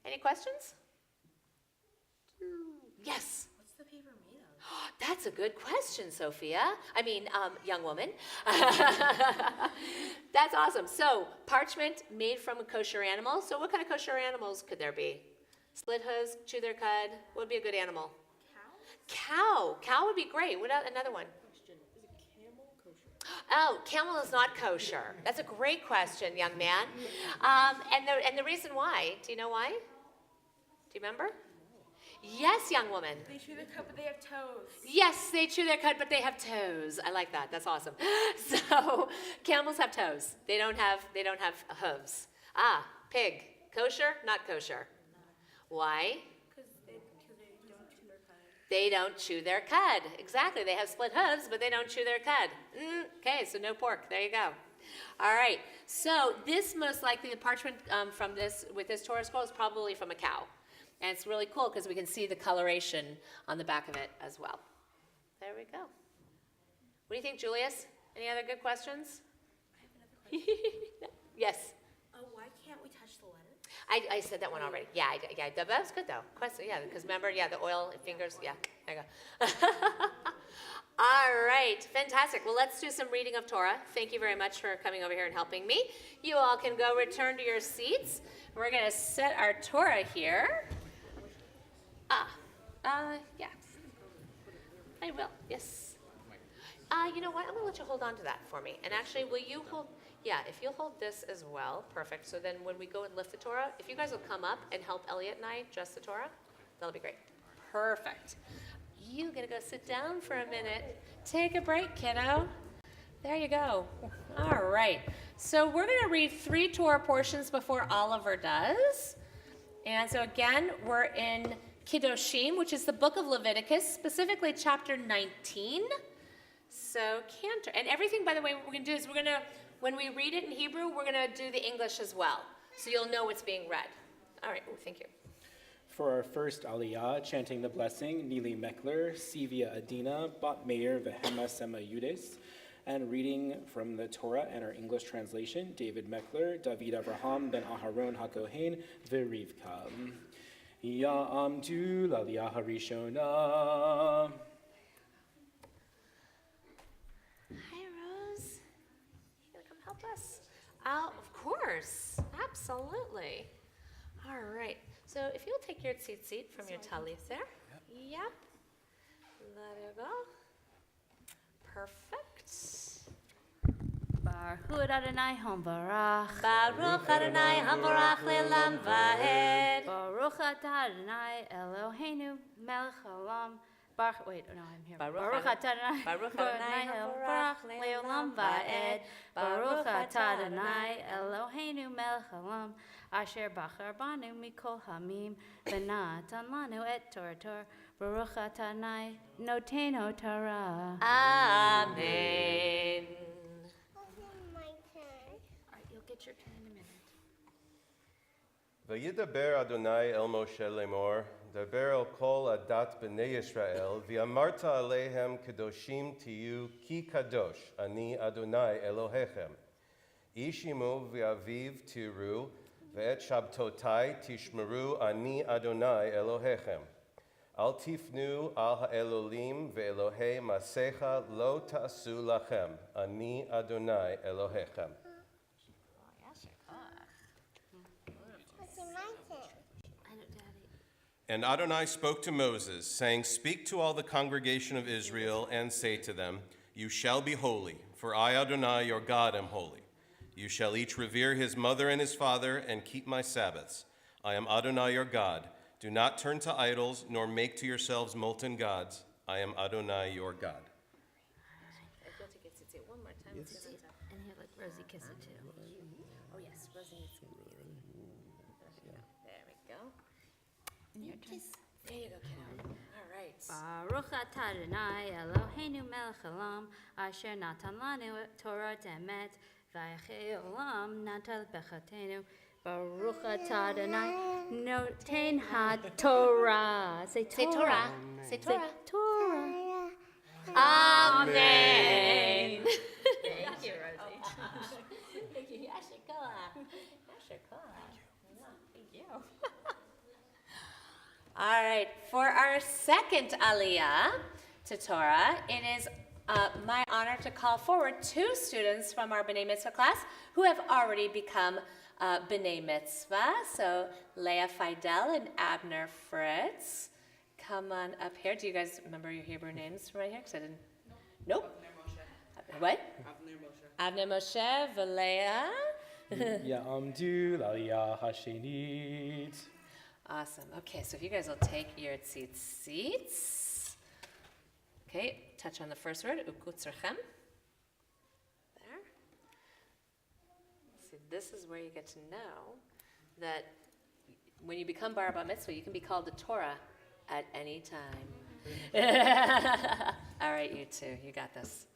Any questions? Yes. What's the paper made of? That's a good question, Sophia. Young woman. That's awesome. So, parchment made from a kosher animal. So, what kind of kosher animals could there be? Split hooves, chew their cud. What would be a good animal? Cow. Cow would be great. What another one? Question, is a camel kosher? Oh, camel is not kosher. That's a great question, young man. And the reason why? Do you know why? Do you remember? Yes, young woman. They chew their cud, but they have toes. Yes, they chew their cud, but they have toes. I like that. That's awesome. So camels have toes. They don't have hooves. Pig. Kosher, not kosher. Why? Because they don't chew their cud. They don't chew their cud. Exactly. They have split hooves, but they don't chew their cud. Okay, so no pork. There you go. All right. So this most likely, the parchment with this Torah scroll is probably from a cow. And it's really cool because we can see the coloration on the back of it as well. There we go. What do you think, Julius? Any other good questions? I have another question. Yes. Why can't we touch the letter? I said that one already. Yeah, that was good though. Question, yeah, because remember, the oil and fingers. Yeah, there you go. All right, fantastic. Well, let's do some reading of Torah. Thank you very much for coming over here and helping me. You all can go return to your seats. We're going to set our Torah here. Yeah. I will, yes. You know what? I'm going to let you hold on to that for me. And actually, will you hold? Yeah, if you'll hold this as well, perfect. So then when we go and lift the Torah, if you guys will come up and help Elliot and I dress the Torah, that'll be great. Perfect. You gotta go sit down for a minute. Take a break, kiddo. There you go. All right. So we're gonna read 3 Torah portions before Oliver does. And so again, we're in Kiddushim, which is the book of Leviticus, specifically chapter 19. So cantor. And everything, by the way, what we're gonna do is when we read it in Hebrew, we're gonna do the English as well. So you'll know what's being read. All right, thank you. For our first aliyah, chanting the blessing, Nili Meckler, Sivia Adina, Bat Meir Vehema Sema Yudes, and reading from the Torah and our English translation, David Meckler, David Avraham ben Aharon HaKohen, Verivka. Ya'amdu l'aliyah harishona. Hi, Rose. You gonna come help us? Of course. Absolutely. All right. So if you'll take your seat from your Tallit there. Yep. There you go. Perfect. Baruch Adonai Hamvarach. Baruch Adonai Hamvarach le'olam va'ed. Baruch Adonai Eloheinu melech haolam. Wait, no, I'm here. Baruch Adonai. Baruch Adonai Adonai Barach Leolam Va'ed. Baruch Adonai Eloheinu melech haolam. Asher bachar banu mikol hamim. V'natan lanu et Torah. Baruch Adonai noteno Torah. Amen. All right, you'll get your turn in a minute. וידבר אדוני אל משה לאמור, דבר אל כל עדת בני ישראל, ואמרת עליהם קדושים תהיו, כי קדוש אני אדוני אלוהיכם. איש אמו ואביו תראו, ואת שבתותי תשמרו, אני אדוני אלוהיכם. אל תפנו על האלוהים ואלוהי מעשיך לא תעשו לכם, אני אדוני אלוהיכם. And Adonai spoke to Moses, saying, Speak to all the congregation of Israel, and say to them, You shall be holy, for I, Adonai, your God, am holy. You shall each revere his mother and his father, and keep my Sabbaths. I am Adonai, your God. Do not turn to idols, nor make to yourselves molten gods. I am Adonai, your God. One more time. And here, let Rosie kiss it too. Oh, yes, Rosie needs to. There we go. And your turn. There you go, kiddo. All right. Baruch atah Adonai Eloheinu melech haolam asher natan lanu Torah emet v'yachei olam natal bechatenu. Baruch atah Adonai noten ha-Torah. Say Torah. Say Torah. Torah. Amen. Thank you, Rosie. Thank you. Yashikola. Thank you. All right, for our second aliyah to Torah, it is my honor to call forward two students from our B'nai Mitzvah class who have already become B'nai Mitzvah. So Leah Fidel and Abner Fritz, come on up here. Do you guys remember your Hebrew names from right here? Because I didn't. Nope. What? Avner Moshe, Valea. Ya'amdu l'aliyah hashenit. Awesome. Okay, so if you guys will take your seats. Okay, touch on the first word, ukutzerchem. There. See, this is where you get to know that when you become bar bat mitzvah, you can be called the Torah at any time. All right, you two, you got this.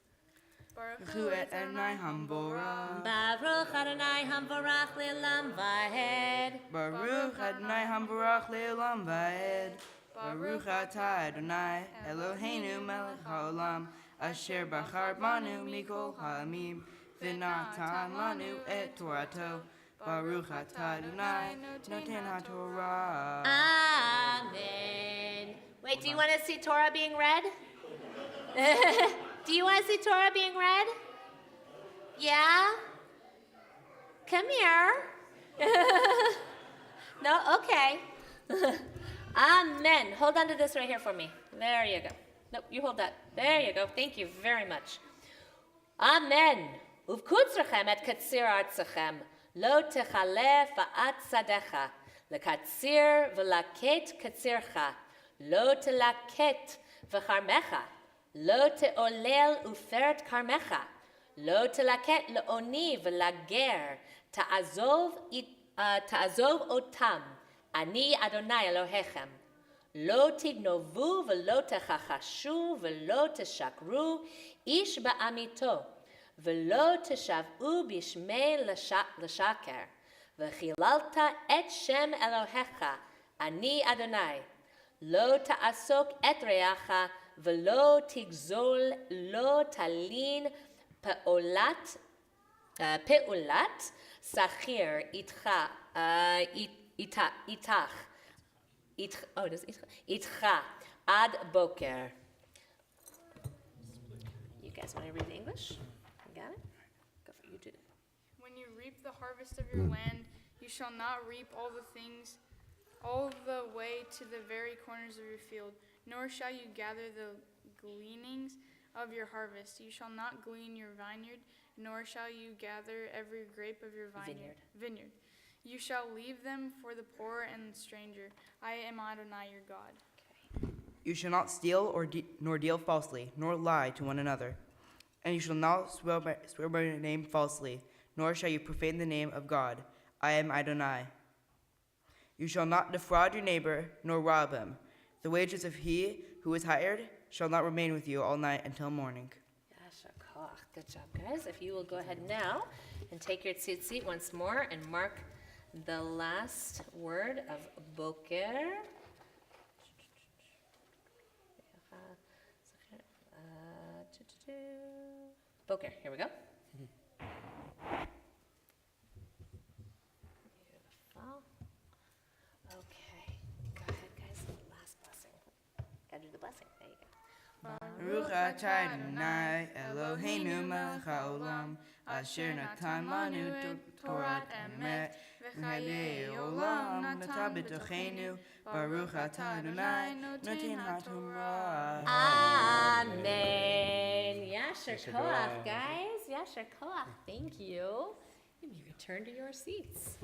Baruch Adonai Hamborah. Baruch Adonai Hamvarach Le'olam Vahed. Baruch Adonai Hamborach Le'olam Va'ed. Baruch Atah Adonai Eloheinu Melech Haolam Asher Bachar Banu Mikol Ha'amim V'natan Lanu Et Torato. Baruch Atah Adonai Noten HaTorah. Amen. Wait, do you want to see Torah being read? Do you want to see Torah being read? Yeah? Come here. No? Okay. Amen. Hold on to this right here for me. There you go. Nope, you hold that. There you go. Thank you very much. Amen. Uvkutzrechem et katsir artzachem. Lo techalef va'at sadecha. Lekatsir v'laket katsircha. Lo telaket v'charmecha. Lo te'olel uferet karmecha. Lo telaket le'oni v'lager. Ta'azov otam. Ani Adonai Elohechem. Lo tignovu v'lo techachashu v'lo teshakru ish ba'amito. V'lo teshav'u bishmei l'shaker. V'chilalta et shem Elohecha. Ani Adonai. Lo ta'asok et reacha. V'lo tigzol lo talin pe'ulat sachir itcha itcha ad boker. You guys want to read the English? You got it? Go for it. You do it. When you reap the harvest of your land, you shall not reap all the things all the way to the very corners of your field, nor shall you gather the gleanings of your harvest. You shall not glean your vineyard, nor shall you gather every grape of your vineyard. You shall leave them for the poor and the stranger. I am Adonai your God. Okay. You shall not steal nor deal falsely, nor lie to one another. And you shall not swear by your name falsely, nor shall you profane the name of God. I am Adonai. You shall not defraud your neighbor, nor rob him. The wages of he who is hired shall not remain with you all night until morning. Yasher koach. Good job, guys. If you will go ahead now and take your seat once more and mark the last word of boker. Boker, here we go. Beautiful. Okay, go ahead, guys. Last blessing. Gotta do the blessing. There you go. Baruch atah Adonai Eloheinu melech haolam asher natan lanu Torah emet v'chayei olam nata b'tochenu Baruch atah Adonai noten haTorah. Amen. Yasher koach, guys. Yasher koach. Thank you. You may return to your seats.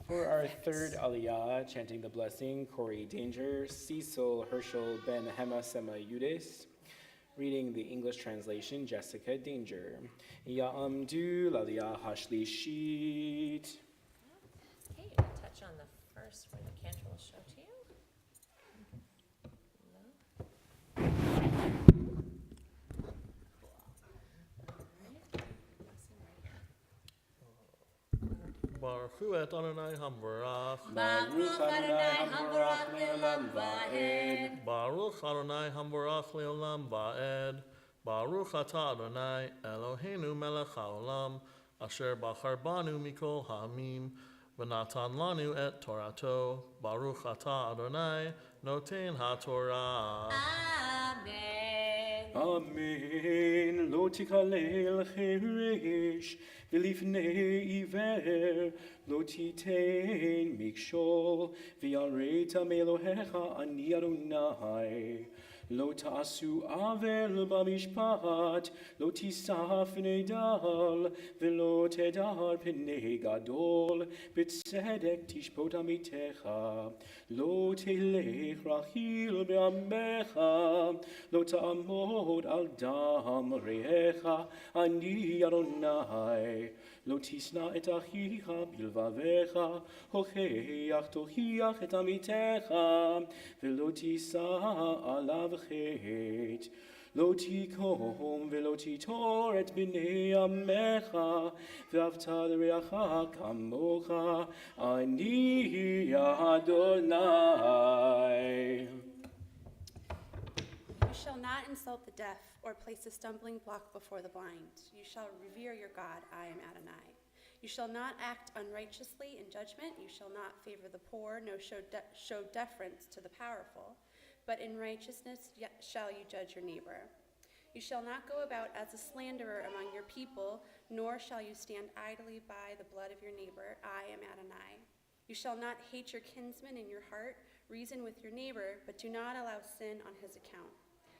For our third aliyah, chanting the blessing, Corey Danger, Cecil Herschel Ben Hema Sema Yudis. Reading the English translation, Jessica Danger. Ya'amdu l'aliyah hashlishit. Okay, you can touch on the first word the cantor will show to you. Baruch et Adonai Hamvarach. Baruch Adonai Hamvarach le'olam va'ed. Baruch Adonai Hamvarach le'olam va'ed. Baruch atah Adonai Eloheinu melech haolam asher bachar banu mikol ha'amim v'natan lanu et Torato. Baruch atah Adonai noten haTorah. Amen. Amen. Lo tikalel cheresh, v'lifnei iver, lo titein mikshol, v'yareta melohecha ani Adonai. Lo ta'asu avel b'mishpat, lo tisaf nedal, v'lo tedar p'nei gadol, b'tzedek tishpot amitecha. Lo telech rachil be'amecha, lo ta'amod al dam rehecha, ani Adonai. Lo tisna et achicha bilvavecha, hocheach tochiach et amitecha, v'lo tisa alav chet. Lo tikom v'lo titor et b'nei amecha, v'avta l'reacha kamocha, ani Adonai. You shall not insult the deaf or place a stumbling block before the blind. You shall revere your God, I am Adonai. You shall not act unrighteously in judgment. You shall not favor the poor, nor show deference to the powerful. But in righteousness shall you judge your neighbor. You shall not go about as a slanderer among your people, nor shall you stand idly by the blood of your neighbor. I am Adonai. You shall not hate your kinsman in your heart. Reason with your neighbor, but do not allow sin on his account.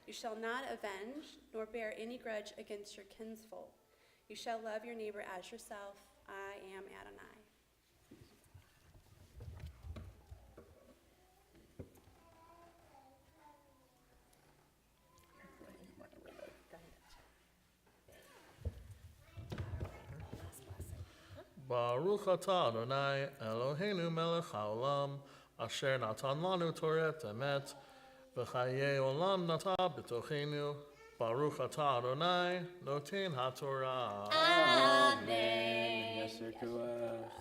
You shall not avenge, nor bear any grudge against your kinsfolk. You shall love your neighbor as yourself. I am Adonai. Baruch atah Adonai Eloheinu melech haolam asher natan lanu Torah emet v'chayei olam nata b'tochenu. Baruch atah Adonai noten haTorah. Amen. Yasher koach.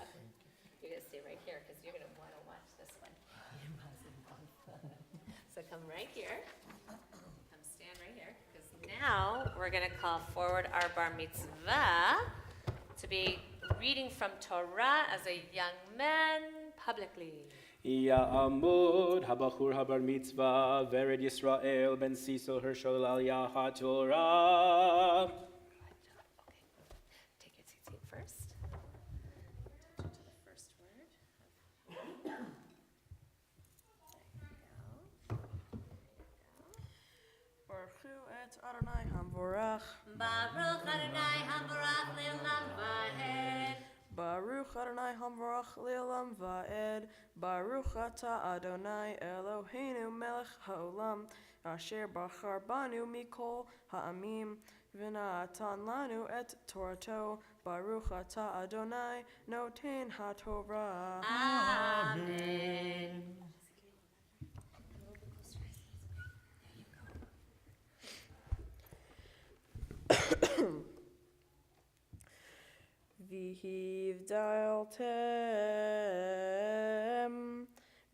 You're going to stay right here because you're going to want to watch this one. So come right here. Come stand right here because now we're going to call forward our bar mitzvah to be reading from Torah as a young man publicly. Ya'amod habachur habar mitzvah vered Yisrael ben Cecil Herschel aliyah haTorah. Good job. Okay. Take your seat first. Touch into the first word. There you go. Baruch et Adonai Hamvorach. Baruch Adonai Hamvarach le'olam va'ed. Baruch Adonai Hamvarach Le'olam Va'ed. Baruch Ata Adonai Eloheinu Melech HaOlam. Asher Bachar Banu Mikol Ha'amim. V'natan Lanu Et Torato. Baruch Ata Adonai Noten HaTorah. Amen. V'hivdaltem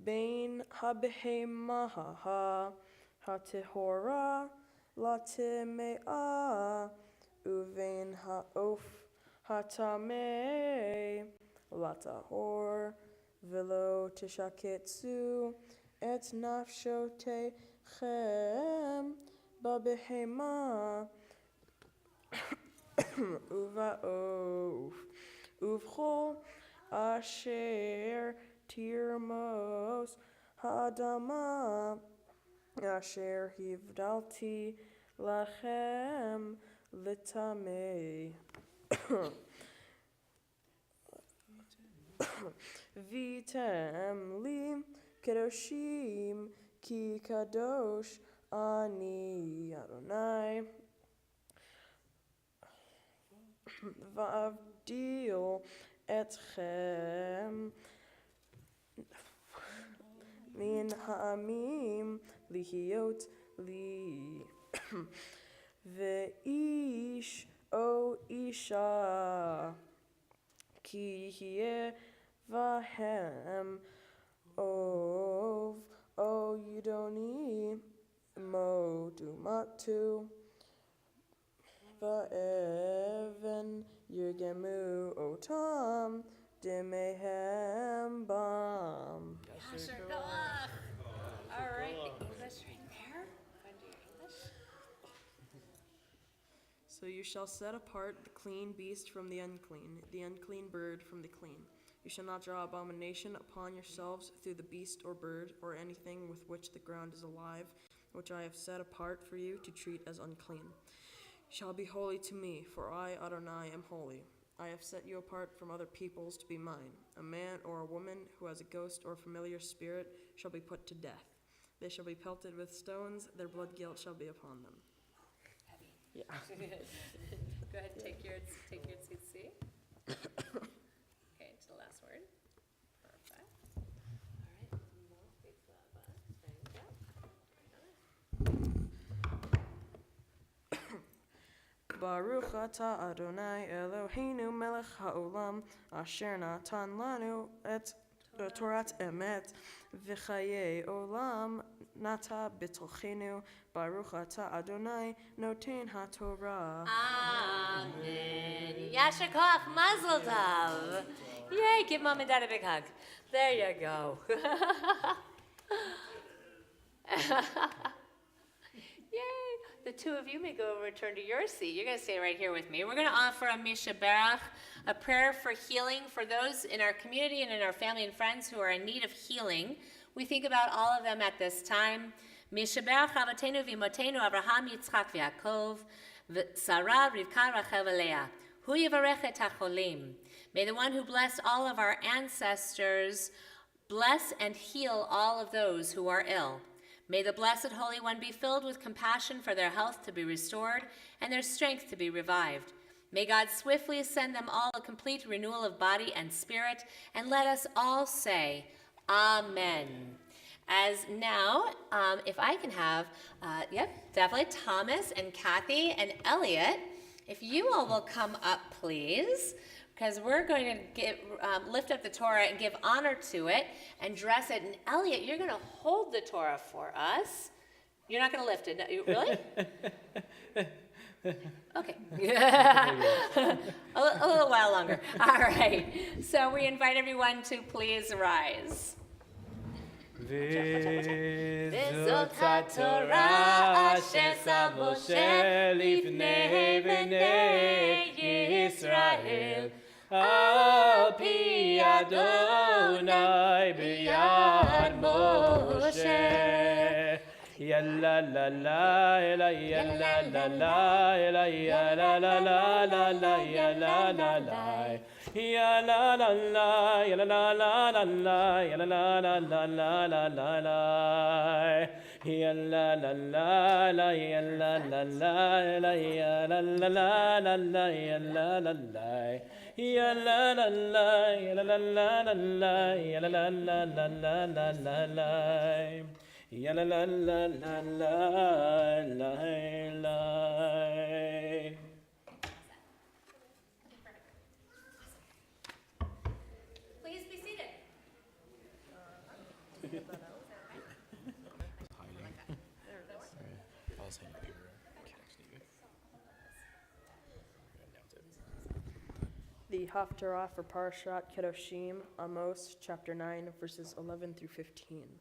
bein habehemaha hatehora latimea uvein haof hatame latahor velo tishaketsu et nafshotechem babehema Uvaof Uvchol Asher Tirmos Hadama Asher Hivdalti Lachem Litame Vitem Li Kedoshim Ki Kadosh Ani Adonai Va'avdil etchem min ha'amim lihiyot li ve'ish o isha ki yeh vahem ov o yidoni motu matu Va'even yirgemu otam demehem bam. All right, English right there. Find your English. So you shall set apart the clean beast from the unclean bird from the clean. You shall not draw abomination upon yourselves through the beast or bird or anything with which the ground is alive, which I have set apart for you to treat as unclean. Shall be holy to me, for I, Adonai, am holy. I have set you apart from other peoples to be mine. A man or a woman who has a ghost or familiar spirit shall be put to death. They shall be pelted with stones, their blood guilt shall be upon them. Heavy. Yeah. Go ahead, take your seat. See? Okay, to the last word. Perfect. All right. Baruch Ata Adonai Eloheinu Melech HaOlam Asher Natan Lanu Et Torah Emet V'chayei Olam Nata B'tochenu Baruch Ata Adonai Noten HaTorah. Amen. Yasher Koach, Mazel Tov. Yay, give Mom and Dad a big hug. There you go. Yay. The two of you may go return to your seat. You're going to stay right here with me. We're going to offer a Mishaberach, a prayer for healing for those in our community and in our family and friends who are in need of healing. We think about all of them at this time. Mishaberach Avatenu v'imotenu Avraham, Yitzchak v'Yaakov, Sarah, Rivka, Rachel, v'Leah. Hu yivarech et hacholim. May the one who blessed all of our ancestors bless and heal all of those who are ill. May the Blessed Holy One be filled with compassion for their health to be restored and their strength to be revived. May God swiftly send them all a complete renewal of body and spirit, and let us all say, Amen. As now, if I can have, definitely Thomas and Kathy and Elliot, if you all will come up, please, because we're going to lift up the Torah and give honor to it and dress it. And Elliot, you're going to hold the Torah for us. You're not going to lift it, no, really? Okay. a little while longer. All right. So we invite everyone to please rise. וזאת התורה אשר שם משה לפני בני ישראל על פי אדוני ביד משה Ya la la la la ya la la la la ya la la la la la ya la la la ya la la la ya la la la la la ya la la la la la la la la ya la la la la ya la la la la ya la la la la la ya la la la ya la la la ya la la la la la ya la la la la la la la la ya la la la la la la. Please be seated. The Haftarah for Parashat Kedoshim, Amos, chapter 9, verses 11 through 15.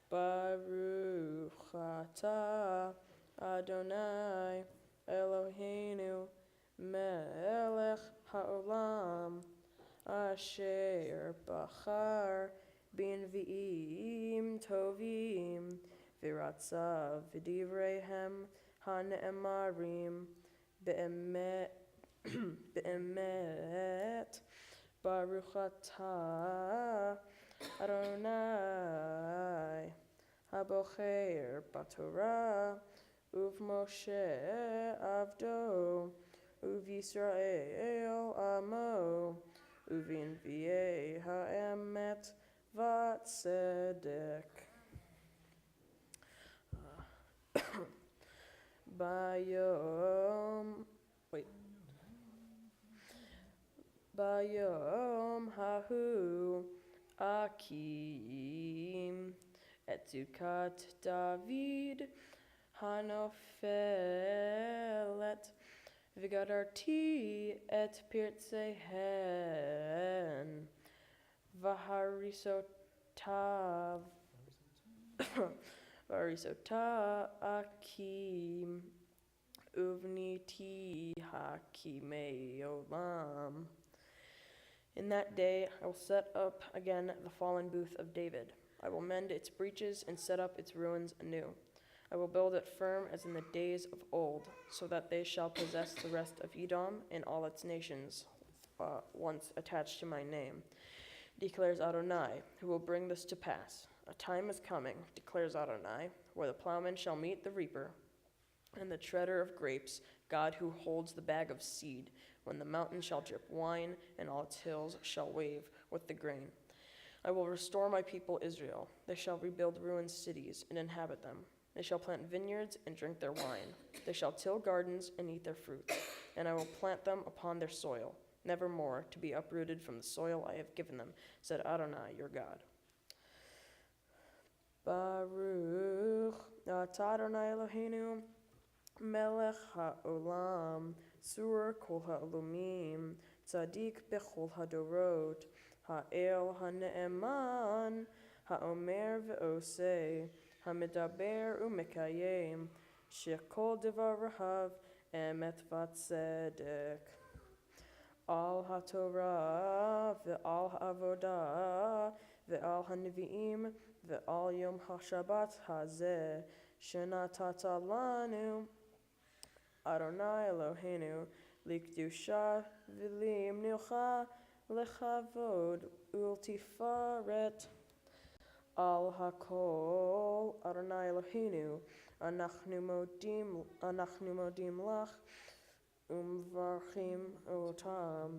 Baruch atah Adonai Eloheinu melech haolam asher bachar b'nvi'im tovim v'ratzav v'divreihem hane'emarim be'emet be'emet Baruch atah Adonai Habocher Batorah Uv Moshe Avdo Uv Yisrael Amo Uv Invi'ei Ha'emet V'tzedek Bayom Hahu Akim Etzukat David Hanofelet Vigadarti et Pirtzehen Varisota Akim Uvniti Hakimei Olam. In that day I will set up again the fallen booth of David. I will mend its breaches and set up its ruins anew. I will build it firm as in the days of old, so that they shall possess the rest of Edom and all its nations, once attached to my name, declares Adonai, who will bring this to pass. A time is coming, declares Adonai, where the plowman shall meet the reaper, and the treader of grapes, God who holds the bag of seed, when the mountain shall drip wine, and all its hills shall wave with the grain. I will restore my people Israel. They shall rebuild ruined cities and inhabit them. They shall plant vineyards and drink their wine. They shall till gardens and eat their fruits, and I will plant them upon their soil, nevermore to be uprooted from the soil I have given them, said Adonai your God. Baruch atah Adonai Eloheinu melech haolam sur kol ha'olomim tzadik bechol hadorot ha'el ha'ne'eman ha'omer ve'oseh ha'medaber u'mekayem shekol devarav emet v'tzedek al ha'torah ve'al ha'avodah ve'al ha'nevi'im ve'al yom ha'shabbat hazeh shenatata lanu Adonai Eloheinu likdusha v'limnucha lechavod ultifaret al hakol Adonai Eloheinu anachnu modim lach umvarchim otam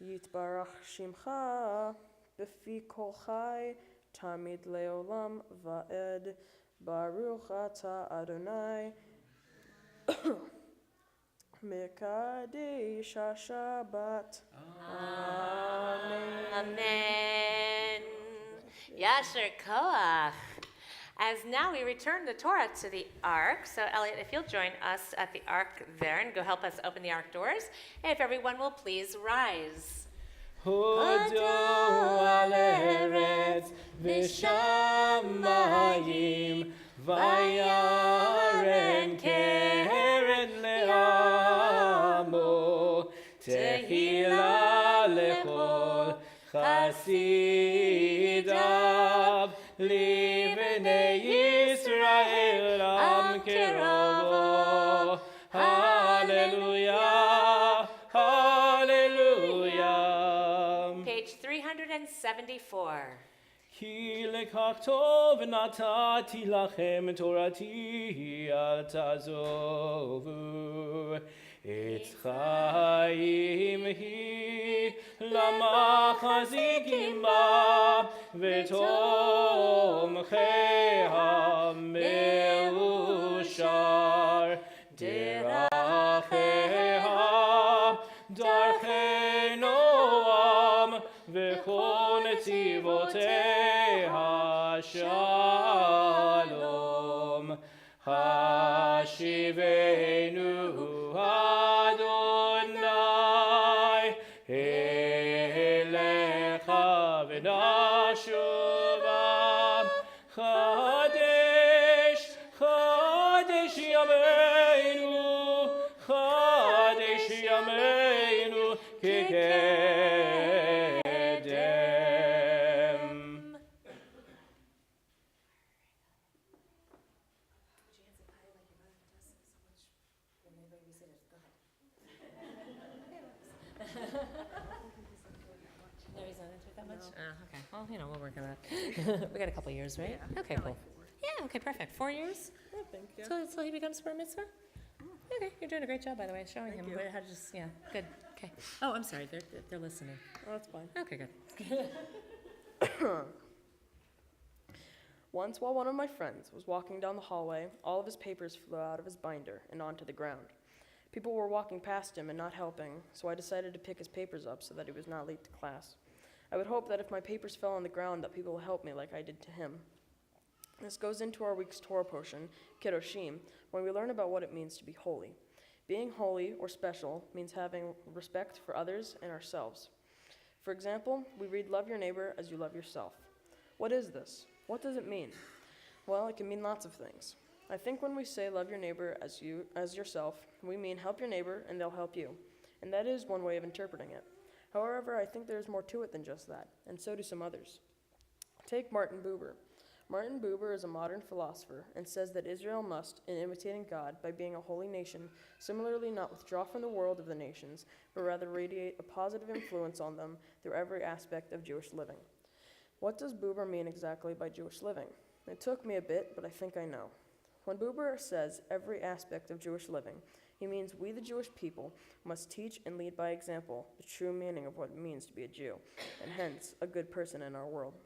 yitbarach shimcha b'fi kol chai tamid leolam va'ed Baruch atah Adonai Mekadesh HaShabbat. Amen. Amen. Yasher Koach. As now we return the Torah to the Ark. So Elliot, if you'll join us at the Ark there and go help us open the Ark doors. And if everyone will please rise. Hodo al eretz v'shamayim vayaren keren le'amo tehila lechol chasidav Livnei Yisrael Am Kerovo. Hallelujah, hallelujah. Page 374. כי לכך טוב נתתי לכם תורתי אל תעזובו. עץ חיים היא למחזיקים בה ותומכי המאושר. דרכיה דרכי נועם וכל נתיבותיה שלום. השיבנו אדוני אליך ונשובה. חדש חדש ימינו חדש ימינו כקדם. Okay. Well, we'll work on that. We got a couple years, right? Okay, cool. Yeah, okay, perfect. 4 years? I think, yeah. So he becomes bar mitzvah? Okay, you're doing a great job, by the way, showing him how to just, good, okay. Oh, I'm sorry, they're listening. Oh, that's fine. Okay, good. Once, while one of my friends was walking down the hallway, all of his papers flew out of his binder and onto the ground. People were walking past him and not helping, so I decided to pick his papers up so that he was not late to class. I would hope that if my papers fell on the ground that people will help me like I did to him. This goes into our week's Torah portion, Kiddushim, when we learn about what it means to be holy. Being holy or special means having respect for others and ourselves. For example, we read, "Love your neighbor as you love yourself." What is this? What does it mean? Well, it can mean lots of things. I think when we say love your neighbor as yourself, we mean help your neighbor and they'll help you. And that is one way of interpreting it. However, I think there's more to it than just that, and so do some others. Take Martin Buber. Martin Buber is a modern philosopher and says that Israel must, in imitating God by being a holy nation, similarly not withdraw from the world of the nations, but rather radiate a positive influence on them through every aspect of Jewish living. What does Buber mean exactly by Jewish living? It took me a bit, but I think I know. When Buber says every aspect of Jewish living, he means we, the Jewish people, must teach and lead by example the true meaning of what it means to be a Jew, and hence a good person in our world.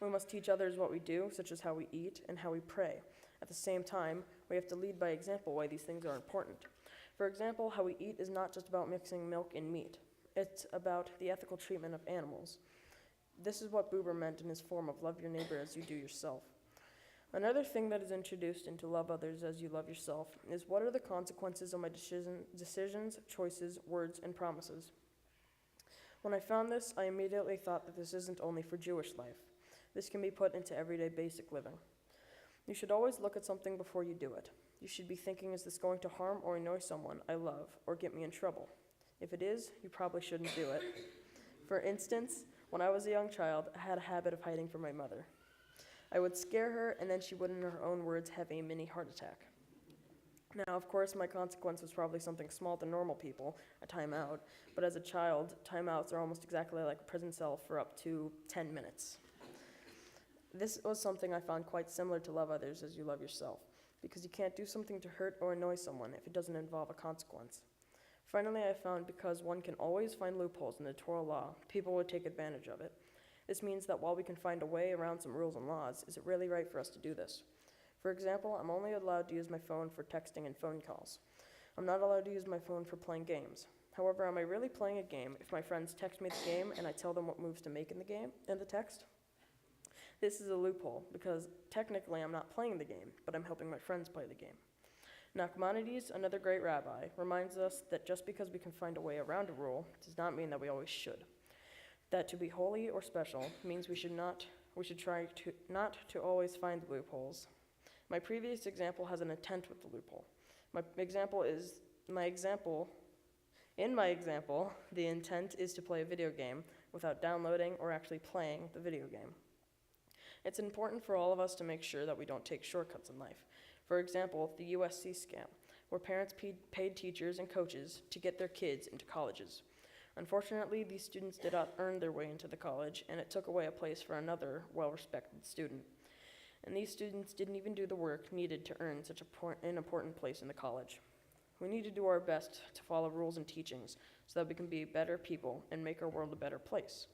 We must teach others what we do, such as how we eat and how we pray. At the same time, we have to lead by example why these things are important. For example, how we eat is not just about mixing milk and meat. It's about the ethical treatment of animals. This is what Buber meant in his form of love your neighbor as you do yourself. Another thing that is introduced into love others as you love yourself is what are the consequences of my decisions, choices, words, and promises. When I found this, I immediately thought that this isn't only for Jewish life. This can be put into everyday basic living. You should always look at something before you do it. You should be thinking, is this going to harm or annoy someone I love or get me in trouble? If it is, you probably shouldn't do it. For instance, when I was a young child, I had a habit of hiding from my mother. I would scare her, and then she would, in her own words, have a mini heart attack. Now, of course, my consequence was probably something small to normal people, a timeout, but as a child, timeouts are almost exactly like a prison cell for up to 10 minutes. This was something I found quite similar to love others as you love yourself, because you can't do something to hurt or annoy someone if it doesn't involve a consequence. Finally, I found because one can always find loopholes in the Torah law, people would take advantage of it. This means that while we can find a way around some rules and laws, is it really right for us to do this? For example, I'm only allowed to use my phone for texting and phone calls. I'm not allowed to use my phone for playing games. However, am I really playing a game if my friends text me the game and I tell them what moves to make in the text? This is a loophole, because technically I'm not playing the game, but I'm helping my friends play the game. Nachmanides, another great rabbi, reminds us that just because we can find a way around a rule does not mean that we always should. That to be holy or special means we should try not to always find loopholes. My previous example has an intent with the loophole. In my example, the intent is to play a video game without downloading or actually playing the video game. It's important for all of us to make sure that we don't take shortcuts in life. For example, the USC scam, where parents paid teachers and coaches to get their kids into colleges. Unfortunately, these students did not earn their way into the college, and it took away a place for another well-respected student. And these students didn't even do the work needed to earn such an important place in the college. We need to do our best to follow rules and teachings so that we can be better people and make our world a better place.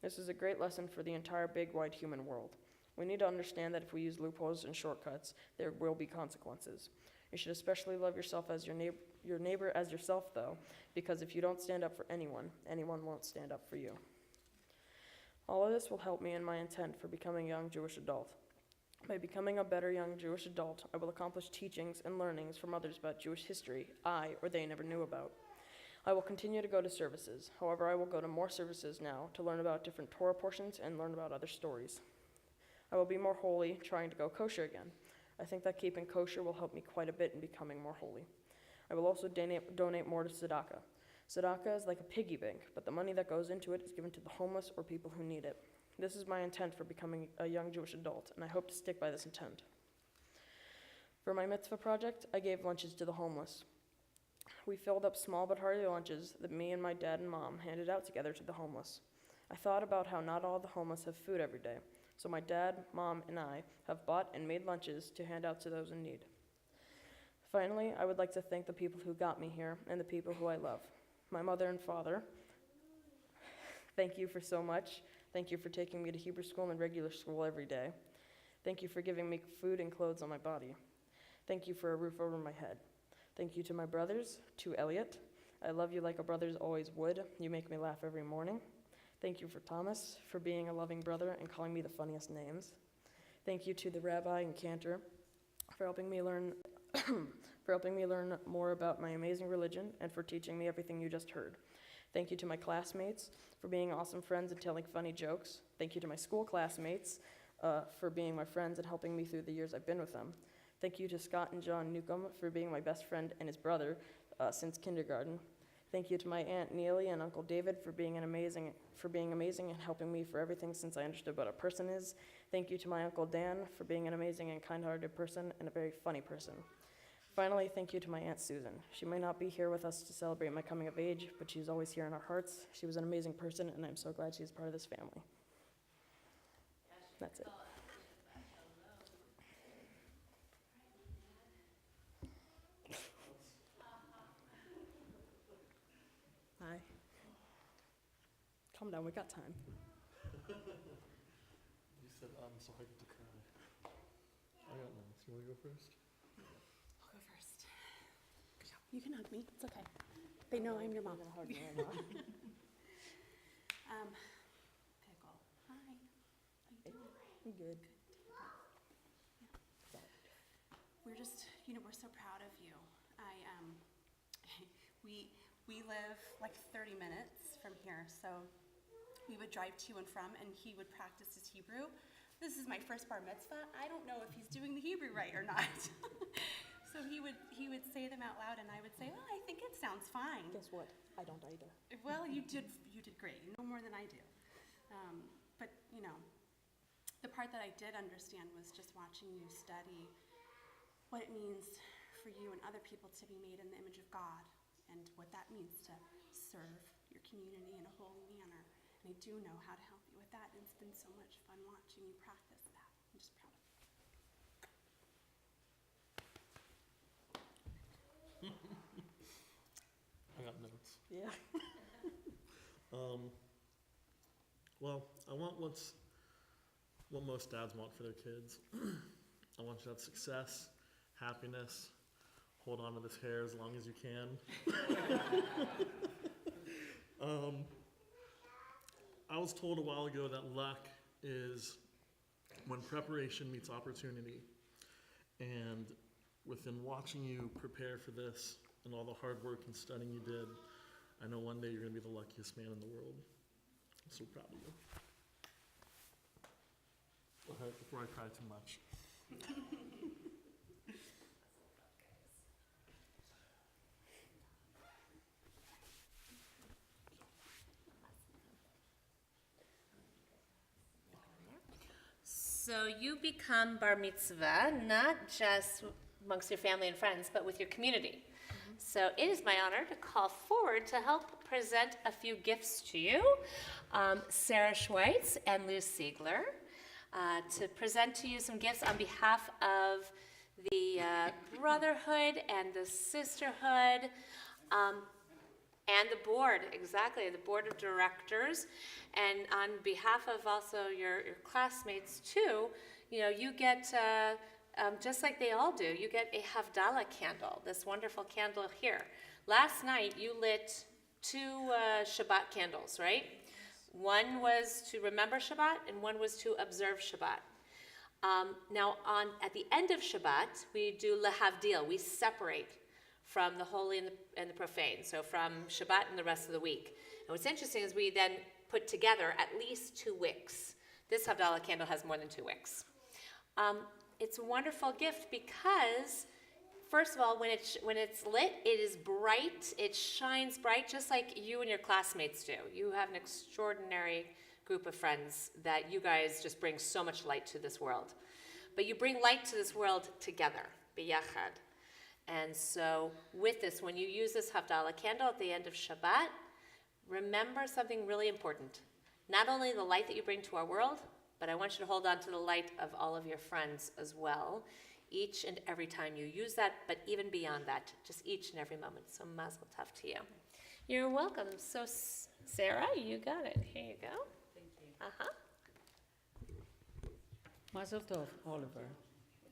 This is a great lesson for the entire big, wide human world. We need to understand that if we use loopholes and shortcuts, there will be consequences. You should especially love yourself as your neighbor as yourself, though, because if you don't stand up for anyone, anyone won't stand up for you. All of this will help me in my intent for becoming a young Jewish adult. By becoming a better young Jewish adult, I will accomplish teachings and learnings from others about Jewish history I or they never knew about. I will continue to go to services. However, I will go to more services now to learn about different Torah portions and learn about other stories. I will be more holy, trying to go kosher again. I think that keeping kosher will help me quite a bit in becoming more holy. I will also donate more to tzedakah. Tzedakah is like a piggy bank, but the money that goes into it is given to the homeless or people who need it. This is my intent for becoming a young Jewish adult, and I hope to stick by this intent. For my mitzvah project, I gave lunches to the homeless. We filled up small but hearty lunches that me and my dad and mom handed out together to the homeless. I thought about how not all the homeless have food every day, so my dad, mom, and I have bought and made lunches to hand out to those in need. Finally, I would like to thank the people who got me here and the people who I love. My mother and father, thank you for so much. Thank you for taking me to Hebrew school and regular school every day. Thank you for giving me food and clothes on my body. Thank you for a roof over my head. Thank you to my brothers, to Elliot. I love you like a brother always would. You make me laugh every morning. Thank you for Thomas, for being a loving brother and calling me the funniest names. Thank you to the rabbi and cantor for helping me learn more about my amazing religion and for teaching me everything you just heard. Thank you to my classmates for being awesome friends and telling funny jokes. Thank you to my school classmates for being my friends and helping me through the years I've been with them. Thank you to Scott and John Newcomb for being my best friend and his brother since kindergarten. Thank you to my Aunt Neely and Uncle David for being amazing and helping me for everything since I understood what a person is. Thank you to my Uncle Dan for being an amazing and kind-hearted person and a very funny person. Finally, thank you to my Aunt Susan. She may not be here with us to celebrate my coming of age, but she's always here in our hearts. She was an amazing person, and I'm so glad she's part of this family. That's it. Hi. Calm down, we got time. You said, so I get to cry. I got none. So you want to go first? I'll go first. You can hug me. It's okay. They know I'm your mom. Pickle. Hi. How you doing? I'm good. We're just, we're so proud of you. We live like 30 minutes from here, so we would drive to and from, and he would practice his Hebrew. This is my first bar mitzvah. I don't know if he's doing the Hebrew right or not. So he would say them out loud, and I would say, well, I think it sounds fine. Guess what? I don't either. Well, you did great. You know more than I do. But the part that I did understand was just watching you study what it means for you and other people to be made in the image of God, and what that means to serve your community in a holy manner. And I do know how to help you with that, and it's been so much fun watching you practice that. I'm just proud of you. I got notes. Yeah. Well, I want what most dads want for their kids. I want you to have success, happiness, hold on to this hair as long as you can. I was told a while ago that luck is when preparation meets opportunity. And within watching you prepare for this and all the hard work and studying you did, I know one day you're going to be the luckiest man in the world. I'm so proud of you. Okay, before I cry too much. So you become bar mitzvah, not just amongst your family and friends, but with your community. So it is my honor to call forward to help present a few gifts to you, Sarah Schweitz and Lou Siegler, to present to you some gifts on behalf of the brotherhood and the sisterhood, and the board, exactly, the board of directors. And on behalf of also your classmates too, you get, just like they all do, you get a Havdalah candle, this wonderful candle here. Last night you lit 2 Shabbat candles, right? One was to remember Shabbat and one was to observe Shabbat. Now at the end of Shabbat, we do lehavdil, we separate from the holy and the profane, so from Shabbat and the rest of the week. And what's interesting is we then put together at least 2 wicks. This Havdalah candle has more than 2 wicks. It's a wonderful gift because, first of all, when it's lit, it is bright, it shines bright, just like you and your classmates do. You have an extraordinary group of friends that you guys just bring so much light to this world. But you bring light to this world together, biyachad. And so with this, when you use this Havdalah candle at the end of Shabbat, remember something really important. Not only the light that you bring to our world, but I want you to hold on to the light of all of your friends as well, each and every time you use that, but even beyond that, just each and every moment. So mazel tov to you. You're welcome. So Sarah, you got it. Here you go. Thank you. Uh-huh. Mazel tov, Oliver.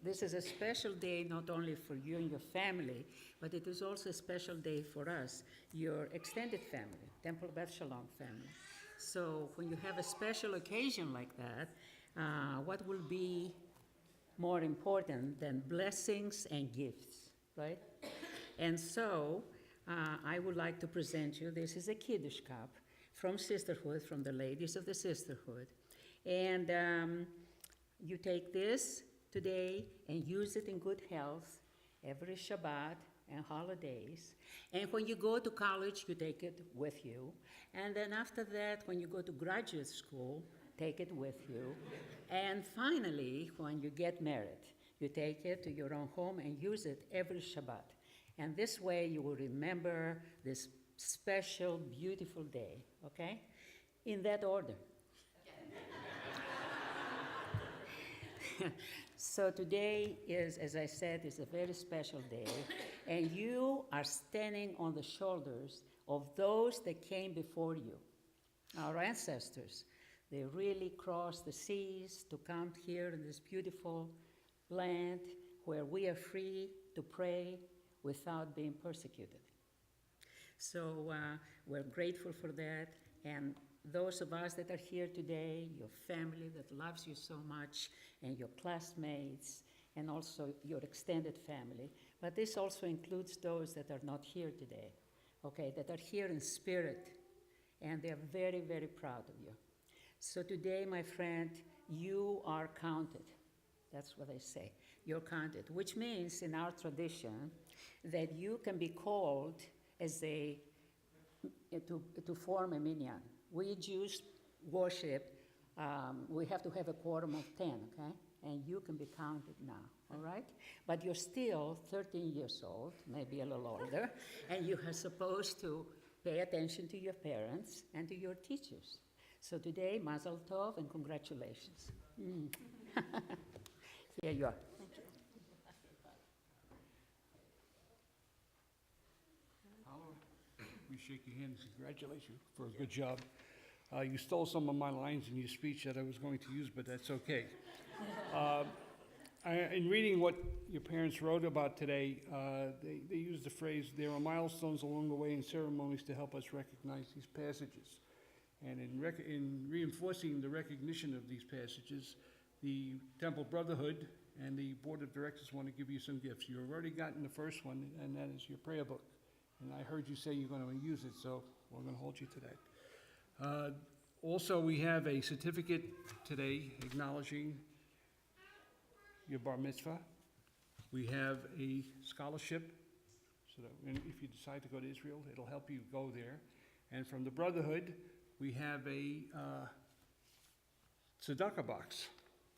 This is a special day not only for you and your family, but it is also a special day for us, your extended family, Temple Beth Shalom family. So when you have a special occasion like that, what will be more important than blessings and gifts, right? And so I would like to present you, this is a Kiddush Cup from Sisterhood, from the ladies of the Sisterhood. And you take this today and use it in good health every Shabbat and holidays. And when you go to college, you take it with you. And then after that, when you go to graduate school, take it with you. And finally, when you get married, you take it to your own home and use it every Shabbat. And this way you will remember this special, beautiful day, okay? In that order. So today is, as I said, is a very special day, and you are standing on the shoulders of those that came before you, our ancestors. They really crossed the seas to come here in this beautiful land where we are free to pray without being persecuted. So we're grateful for that, and those of us that are here today, your family that loves you so much, and your classmates, and also your extended family. But this also includes those that are not here today, okay, that are here in spirit, and they're very, very proud of you. So today, my friend, you are counted. That's what I say. You're counted, which means in our tradition that you can be called as to form a minyan. We Jews worship, we have to have a quorum of 10, okay? And you can be counted now, all right? But you're still 13 years old, maybe a little older, and you are supposed to pay attention to your parents and to your teachers. So today, Mazel Tov and congratulations. Here you are. Thank you. We shake your hands, congratulate you for a good job. You stole some of my lines in your speech that I was going to use, but that's okay. In reading what your parents wrote about today, they used the phrase, there are milestones along the way and ceremonies to help us recognize these passages. And in reinforcing the recognition of these passages, the Temple Brotherhood and the Board of Directors want to give you some gifts. You've already gotten the first one, and that is your prayer book. And I heard you say you're going to use it, so we're going to hold you to that. Also, we have a certificate today acknowledging your bar mitzvah. We have a scholarship, so that if you decide to go to Israel, it'll help you go there. And from the Brotherhood, we have a tzedakah box.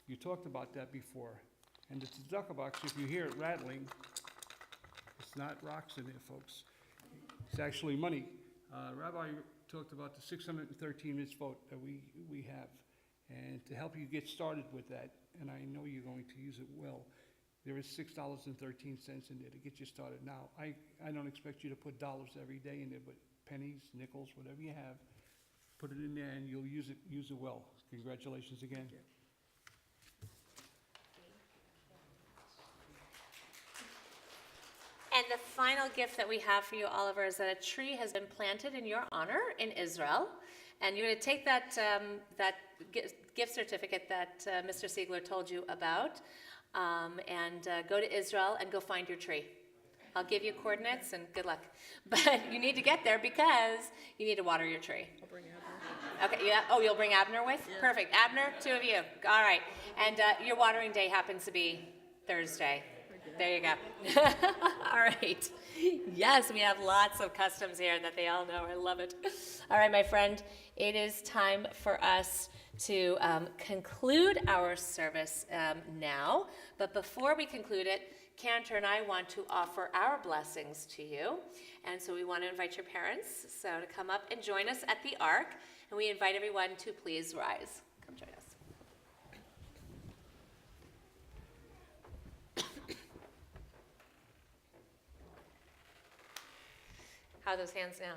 You talked about that before. And the tzedakah box, if you hear it rattling, it's not rocks in there, folks. It's actually money. Rabbi talked about the 613 mitzvot that we have. And to help you get started with that, and I know you're going to use it well, there is $6.13 in there to get you started. Now, I don't expect you to put dollars every day in there, but pennies, nickels, whatever you have, put it in there and you'll use it well. Congratulations again. And the final gift that we have for you, Oliver, is that a tree has been planted in your honor in Israel. And you're going to take that gift certificate that Mr. Siegler told you about and go to Israel and go find your tree. I'll give you coordinates and good luck. But you need to get there because you need to water your tree. I'll bring Abner. Okay, yeah. Oh, you'll bring Abner with? Yeah. Perfect. Abner, two of you. All right. And your watering day happens to be Thursday. There you go. All right. Yes, we have lots of customs here that they all know. I love it. All right, my friend, it is time for us to conclude our service now. But before we conclude it, Cantor and I want to offer our blessings to you. And so we want to invite your parents to come up and join us at the Ark. And we invite everyone to please rise. Come join us. How are those hands now?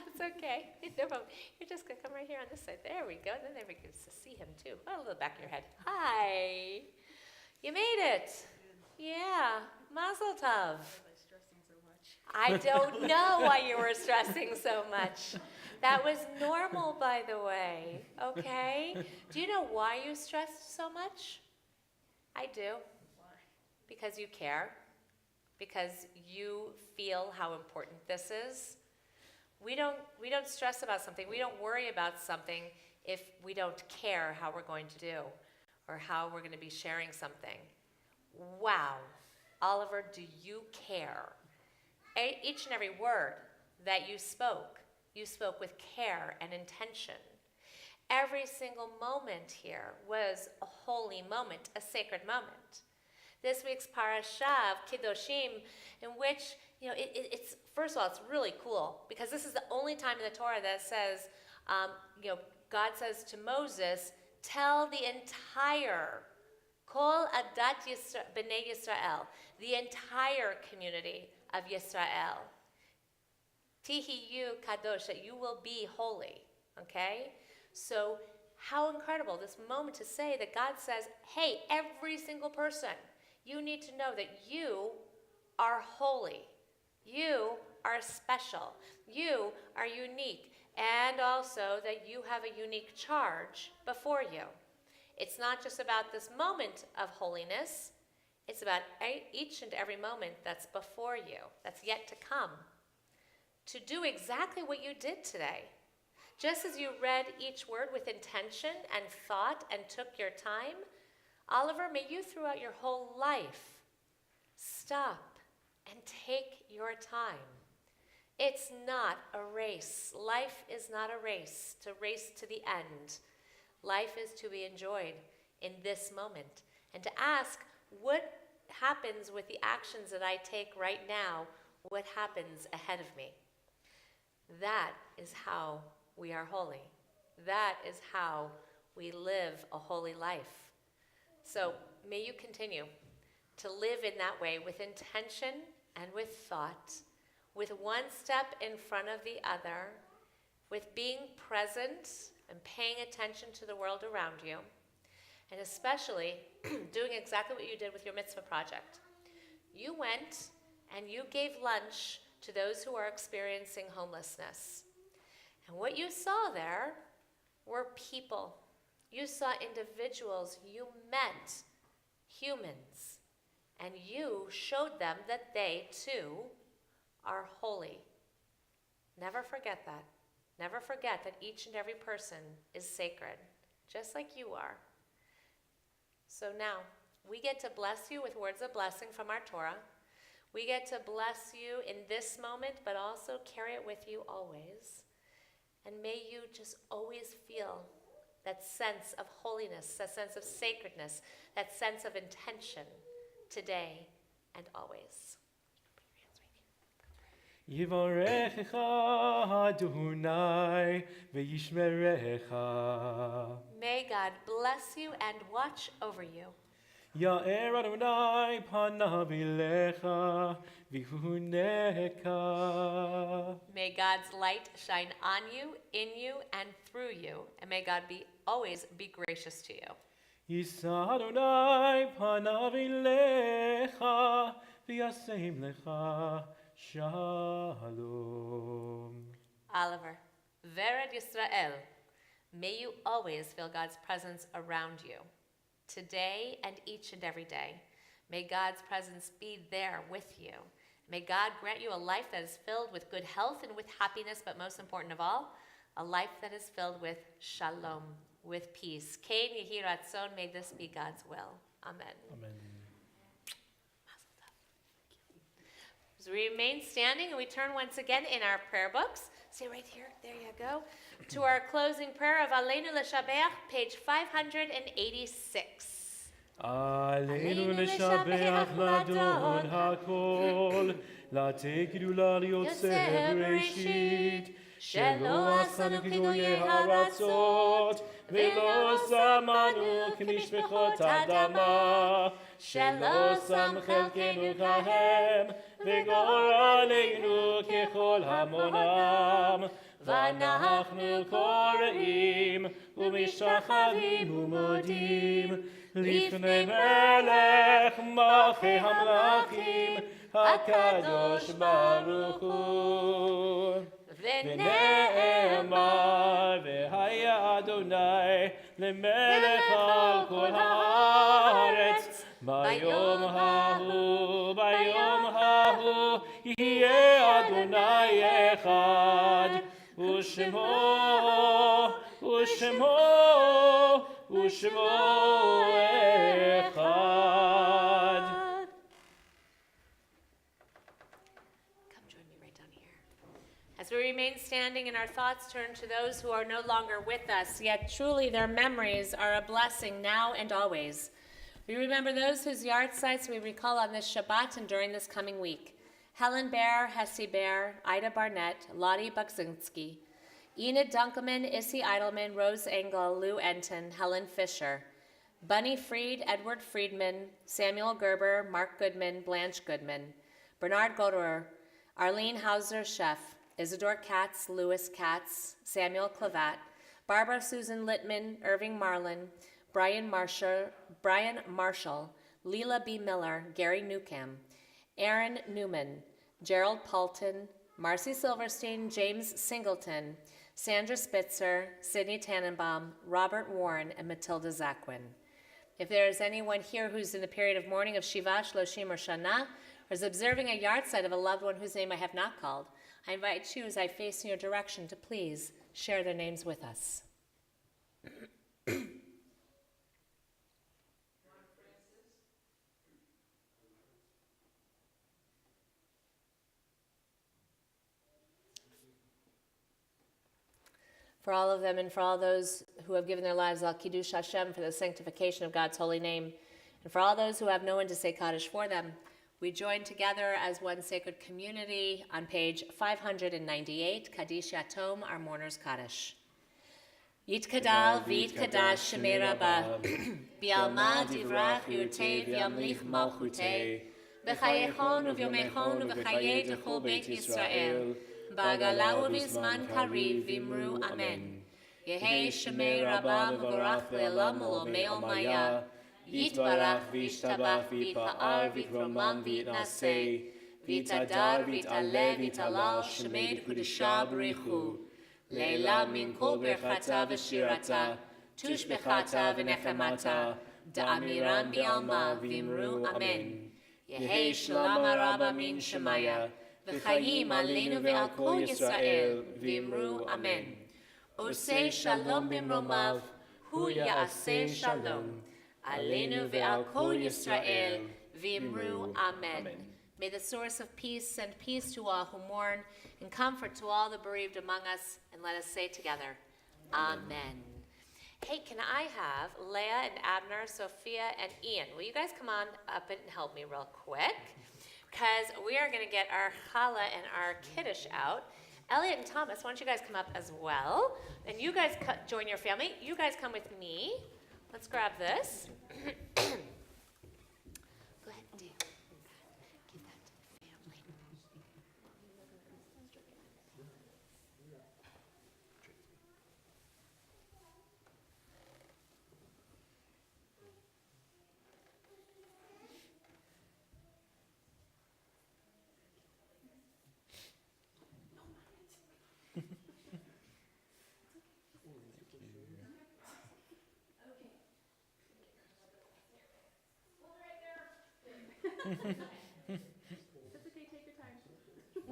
It's okay. No problem. You're just going to come right here on this side. There we go. Then we can see him too. Oh, the back of your head. Hi. You made it. Yeah. Mazel tov. I don't know why you were stressing so much. That was normal, by the way. Okay? Do you know why you stressed so much? I do. Why? Because you care. Because you feel how important this is. We don't stress about something. We don't worry about something if we don't care how we're going to do or how we're going to be sharing something. Wow. Oliver, do you care? Each and every word that you spoke with care and intention. Every single moment here was a holy moment, a sacred moment. This week's parasha of Kiddushim, in which, it's first of all, it's really cool because this is the only time in the Torah that says, God says to Moses, tell the entire Kol Adat B'nai Yisrael, the entire community of Yisrael, Tihiyu Kadosh, that you will be holy. Okay, so how incredible this moment to say that God says, hey, every single person. You need to know that you are holy. You are special. You are unique. And also that you have a unique charge before you. It's not just about this moment of holiness. It's about each and every moment that's before you, that's yet to come. To do exactly what you did today. Just as you read each word with intention and thought and took your time, Oliver, may you throughout your whole life stop and take your time. It's not a race. Life is not a race to the end. Life is to be enjoyed in this moment. And to ask, what happens with the actions that I take right now? What happens ahead of me? That is how we are holy. That is how we live a holy life. So may you continue to live in that way with intention and with thought, with one step in front of the other, with being present and paying attention to the world around you, and especially doing exactly what you did with your mitzvah project. You went and you gave lunch to those who are experiencing homelessness. And what you saw there were people. You saw individuals, you met humans, and you showed them that they too are holy. Never forget that. Never forget that each and every person is sacred, just like you are. So now, we get to bless you with words of blessing from our Torah. We get to bless you in this moment, but also carry it with you always. And may you just always feel that sense of holiness, that sense of sacredness, that sense of intention today and always. Yivarechecha Adonai v'yishmerecha. May God bless you and watch over you. Ya'er Adonai panav ilecha v'huneka. May God's light shine on you, in you, and through you. And may God always be gracious to you. Yisa Adonai panav ilecha v'yasem lecha shalom. Oliver, Vered Yisrael, may you always feel God's presence around you, today and each and every day. May God's presence be there with you. May God grant you a life that is filled with good health and with happiness, but most important of all, a life that is filled with shalom, with peace. Kein Yehi Ratzon, may this be God's will. Amen. Amen. As we remain standing and we turn once again in our prayer books, stay right here, there you go, to our closing prayer of Aleinu L'Shabach, page 586. Aleinu l'shabach l'Adon hakol, לתת גדולה ליוצא בראשית, שלא עשנו כגויי הארצות, ולא שמנו כמשפחות אדמה, שלא שם חלקנו כהם, וגורלנו ככל המונם. ואנחנו קוראים ומשתחווים ומודים לפני מלך מלכי המלכים הקדוש ברוך הוא. ונאמר והיה אדוני למלך על כל הארץ ביום ההוא יהיה אדוני אחד ושמו אחד. Come join me right down here. As we remain standing and our thoughts turn to those who are no longer with us, yet truly their memories are a blessing now and always. We remember those whose yahrzeits we recall on this Shabbat and during this coming week. Helen Bear, Hessie Bear, Ida Barnett, Lottie Bukzinski, Enid Dunkelman, Issy Eidelman, Rose Engel, Lou Enton, Helen Fisher, Bunny Freed, Edward Friedman, Samuel Gerber, Mark Goodman, Blanche Goodman, Bernard Goderer, Arlene Hauser-Sheff, Isidore Katz, Louis Katz, Samuel Clavat, Barbara Susan Littman, Irving Marlin, Brian Marshall, Leela B. Miller, Gary Newcomb, Aaron Newman, Gerald Paulton, Marcy Silverstein, James Singleton, Sandra Spitzer, Sidney Tannenbaum, Robert Warren, and Matilda Zaquin. If there is anyone here who's in the period of mourning of Shiva, Shloshim, or Shana, or is observing a yahrzeit of a loved one whose name I have not called, I invite you as I face in your direction to please share their names with us. For all of them and for all those who have given their lives al Kiddush Hashem for the sanctification of God's holy name, and for all those who have no one to say Kaddish for them, we join together as one sacred community on page 598, Kaddish Yatom, our mourner's Kaddish. Yitkadal v'yitkadash shemei rabba, bi'alma divrach yurtei v'yamlich malchutei, v'chayechon u'vyomechon u'v'chayei d'chol beit Yisrael, Bagala u'vizman kariv v'imru amen. Yehei shemei rabba v'vorach le'elam u'lomei olmaya, Yitbarach v'yishtabach v'yitpa'ar v'yitromam v'yitnaseh, v'yitadar v'yit'aleh v'yit'alal shemei d'kudusha b'richu, le'ela min kol berchata v'shirata, tushbechata v'nechemata, da'amiram bi'alma v'imru amen. Yehei shalom rabba min shemaya, v'chayim aleinu ve'al kol Yisrael, v'imru amen. Osei shalom b'mromav, hu ya'aseh shalom. Aleinu ve'al kol Yisrael, v'imru amen. May the source of peace send peace to all who mourn and comfort to all the bereaved among us, and let us say together, Amen. Hey, can I have Leah and Abner, Sophia, and Ian? Will you guys come on up and help me real quick? Because we are going to get our challah and our kiddush out. Elliot and Thomas, why don't you guys come up as well? And you guys join your family. You guys come with me. Let's grab this. Go ahead and do that. Give that to the family.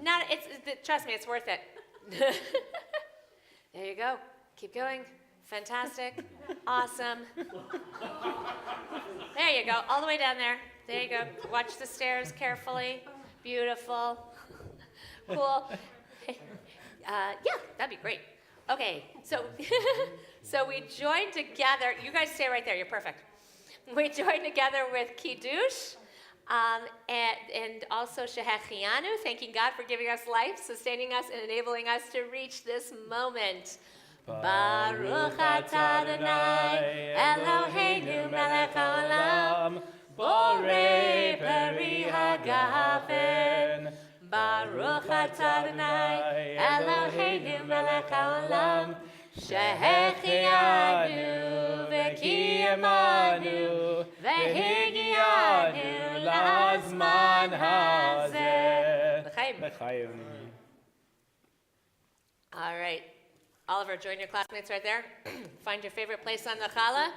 Not, trust me, it's worth it. There you go. Keep going. Fantastic. Awesome. There you go. All the way down there. There you go. Watch the stairs carefully. Beautiful. Cool. Yeah, that'd be great. Okay, so so we join together. You guys stay right there. You're perfect. We join together with Kiddush. And also Shehechianu, thanking God for giving us life, sustaining us, and enabling us to reach this moment. Baruch atah Adonai, Eloheinu melech haolam, borei peri hagafen. Baruch atah Adonai, Eloheinu melech haolam, Shehechianu v'kiyamanu v'higianu lazman hazeh. L'chaim. All right. Oliver, join your classmates right there. Find your favorite place on the challah.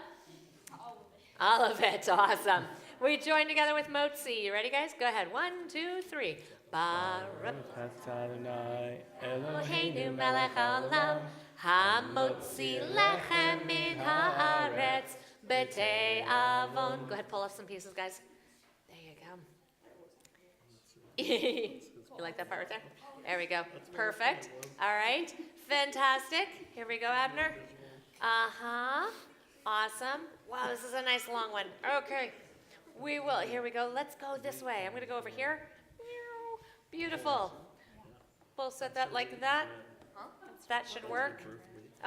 All of it. Awesome. We join together with Motzi. You ready, guys? Go ahead. 1, 2, 3. Baruch Adonai Eloheinu melech haolam, hamotzi lechem min haaretz b'tei avon. Go ahead, pull off some pieces, guys. There you go. You like that part right there? There we go. Perfect. All right. Fantastic. Here we go, Abner. Uh-huh. Awesome. Wow, this is a nice long one. Okay. We will. Here we go. Let's go this way. I'm going to go over here. Beautiful. We'll set that like that. That should work.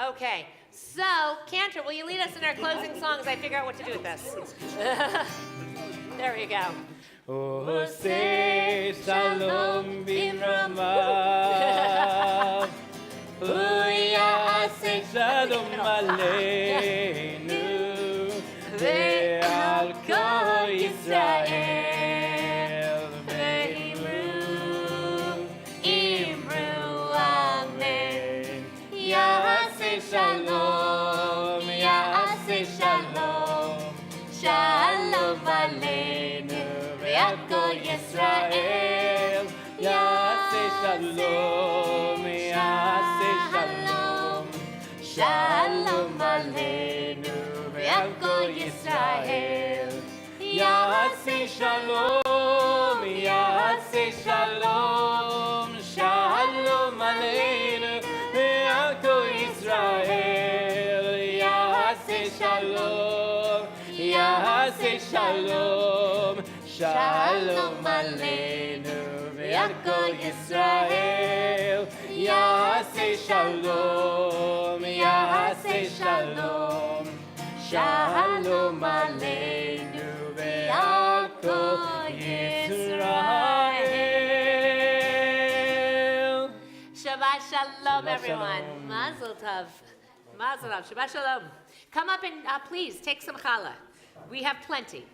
Okay. So, Cantor, will you lead us in our closing song as I figure out what to do with this? There we go. Say shalom b'ramav, Uyaseh shalom aleinu, ve'al kol Yisrael, ve'imru amen. Yaseh shalom, Yaseh shalom, shalom aleinu. Ve'al kol Yisrael, Yaseh shalom, Yaseh shalom, shalom aleinu. Ve'al kol Yisrael, Yaseh shalom, Yaseh shalom, shalom aleinu. Ve'al kol Yisrael, Yaseh shalom, Yaseh shalom. Shalom aleinu ve'al kol Yisrael, Yaseh shalom, Yaseh shalom. Shalom aleinu ve'al kol Yisrael. Shabbat shalom, everyone. Mazel tov. Mazel tov. Shabbat shalom. Come up and please take some challah. We have plenty.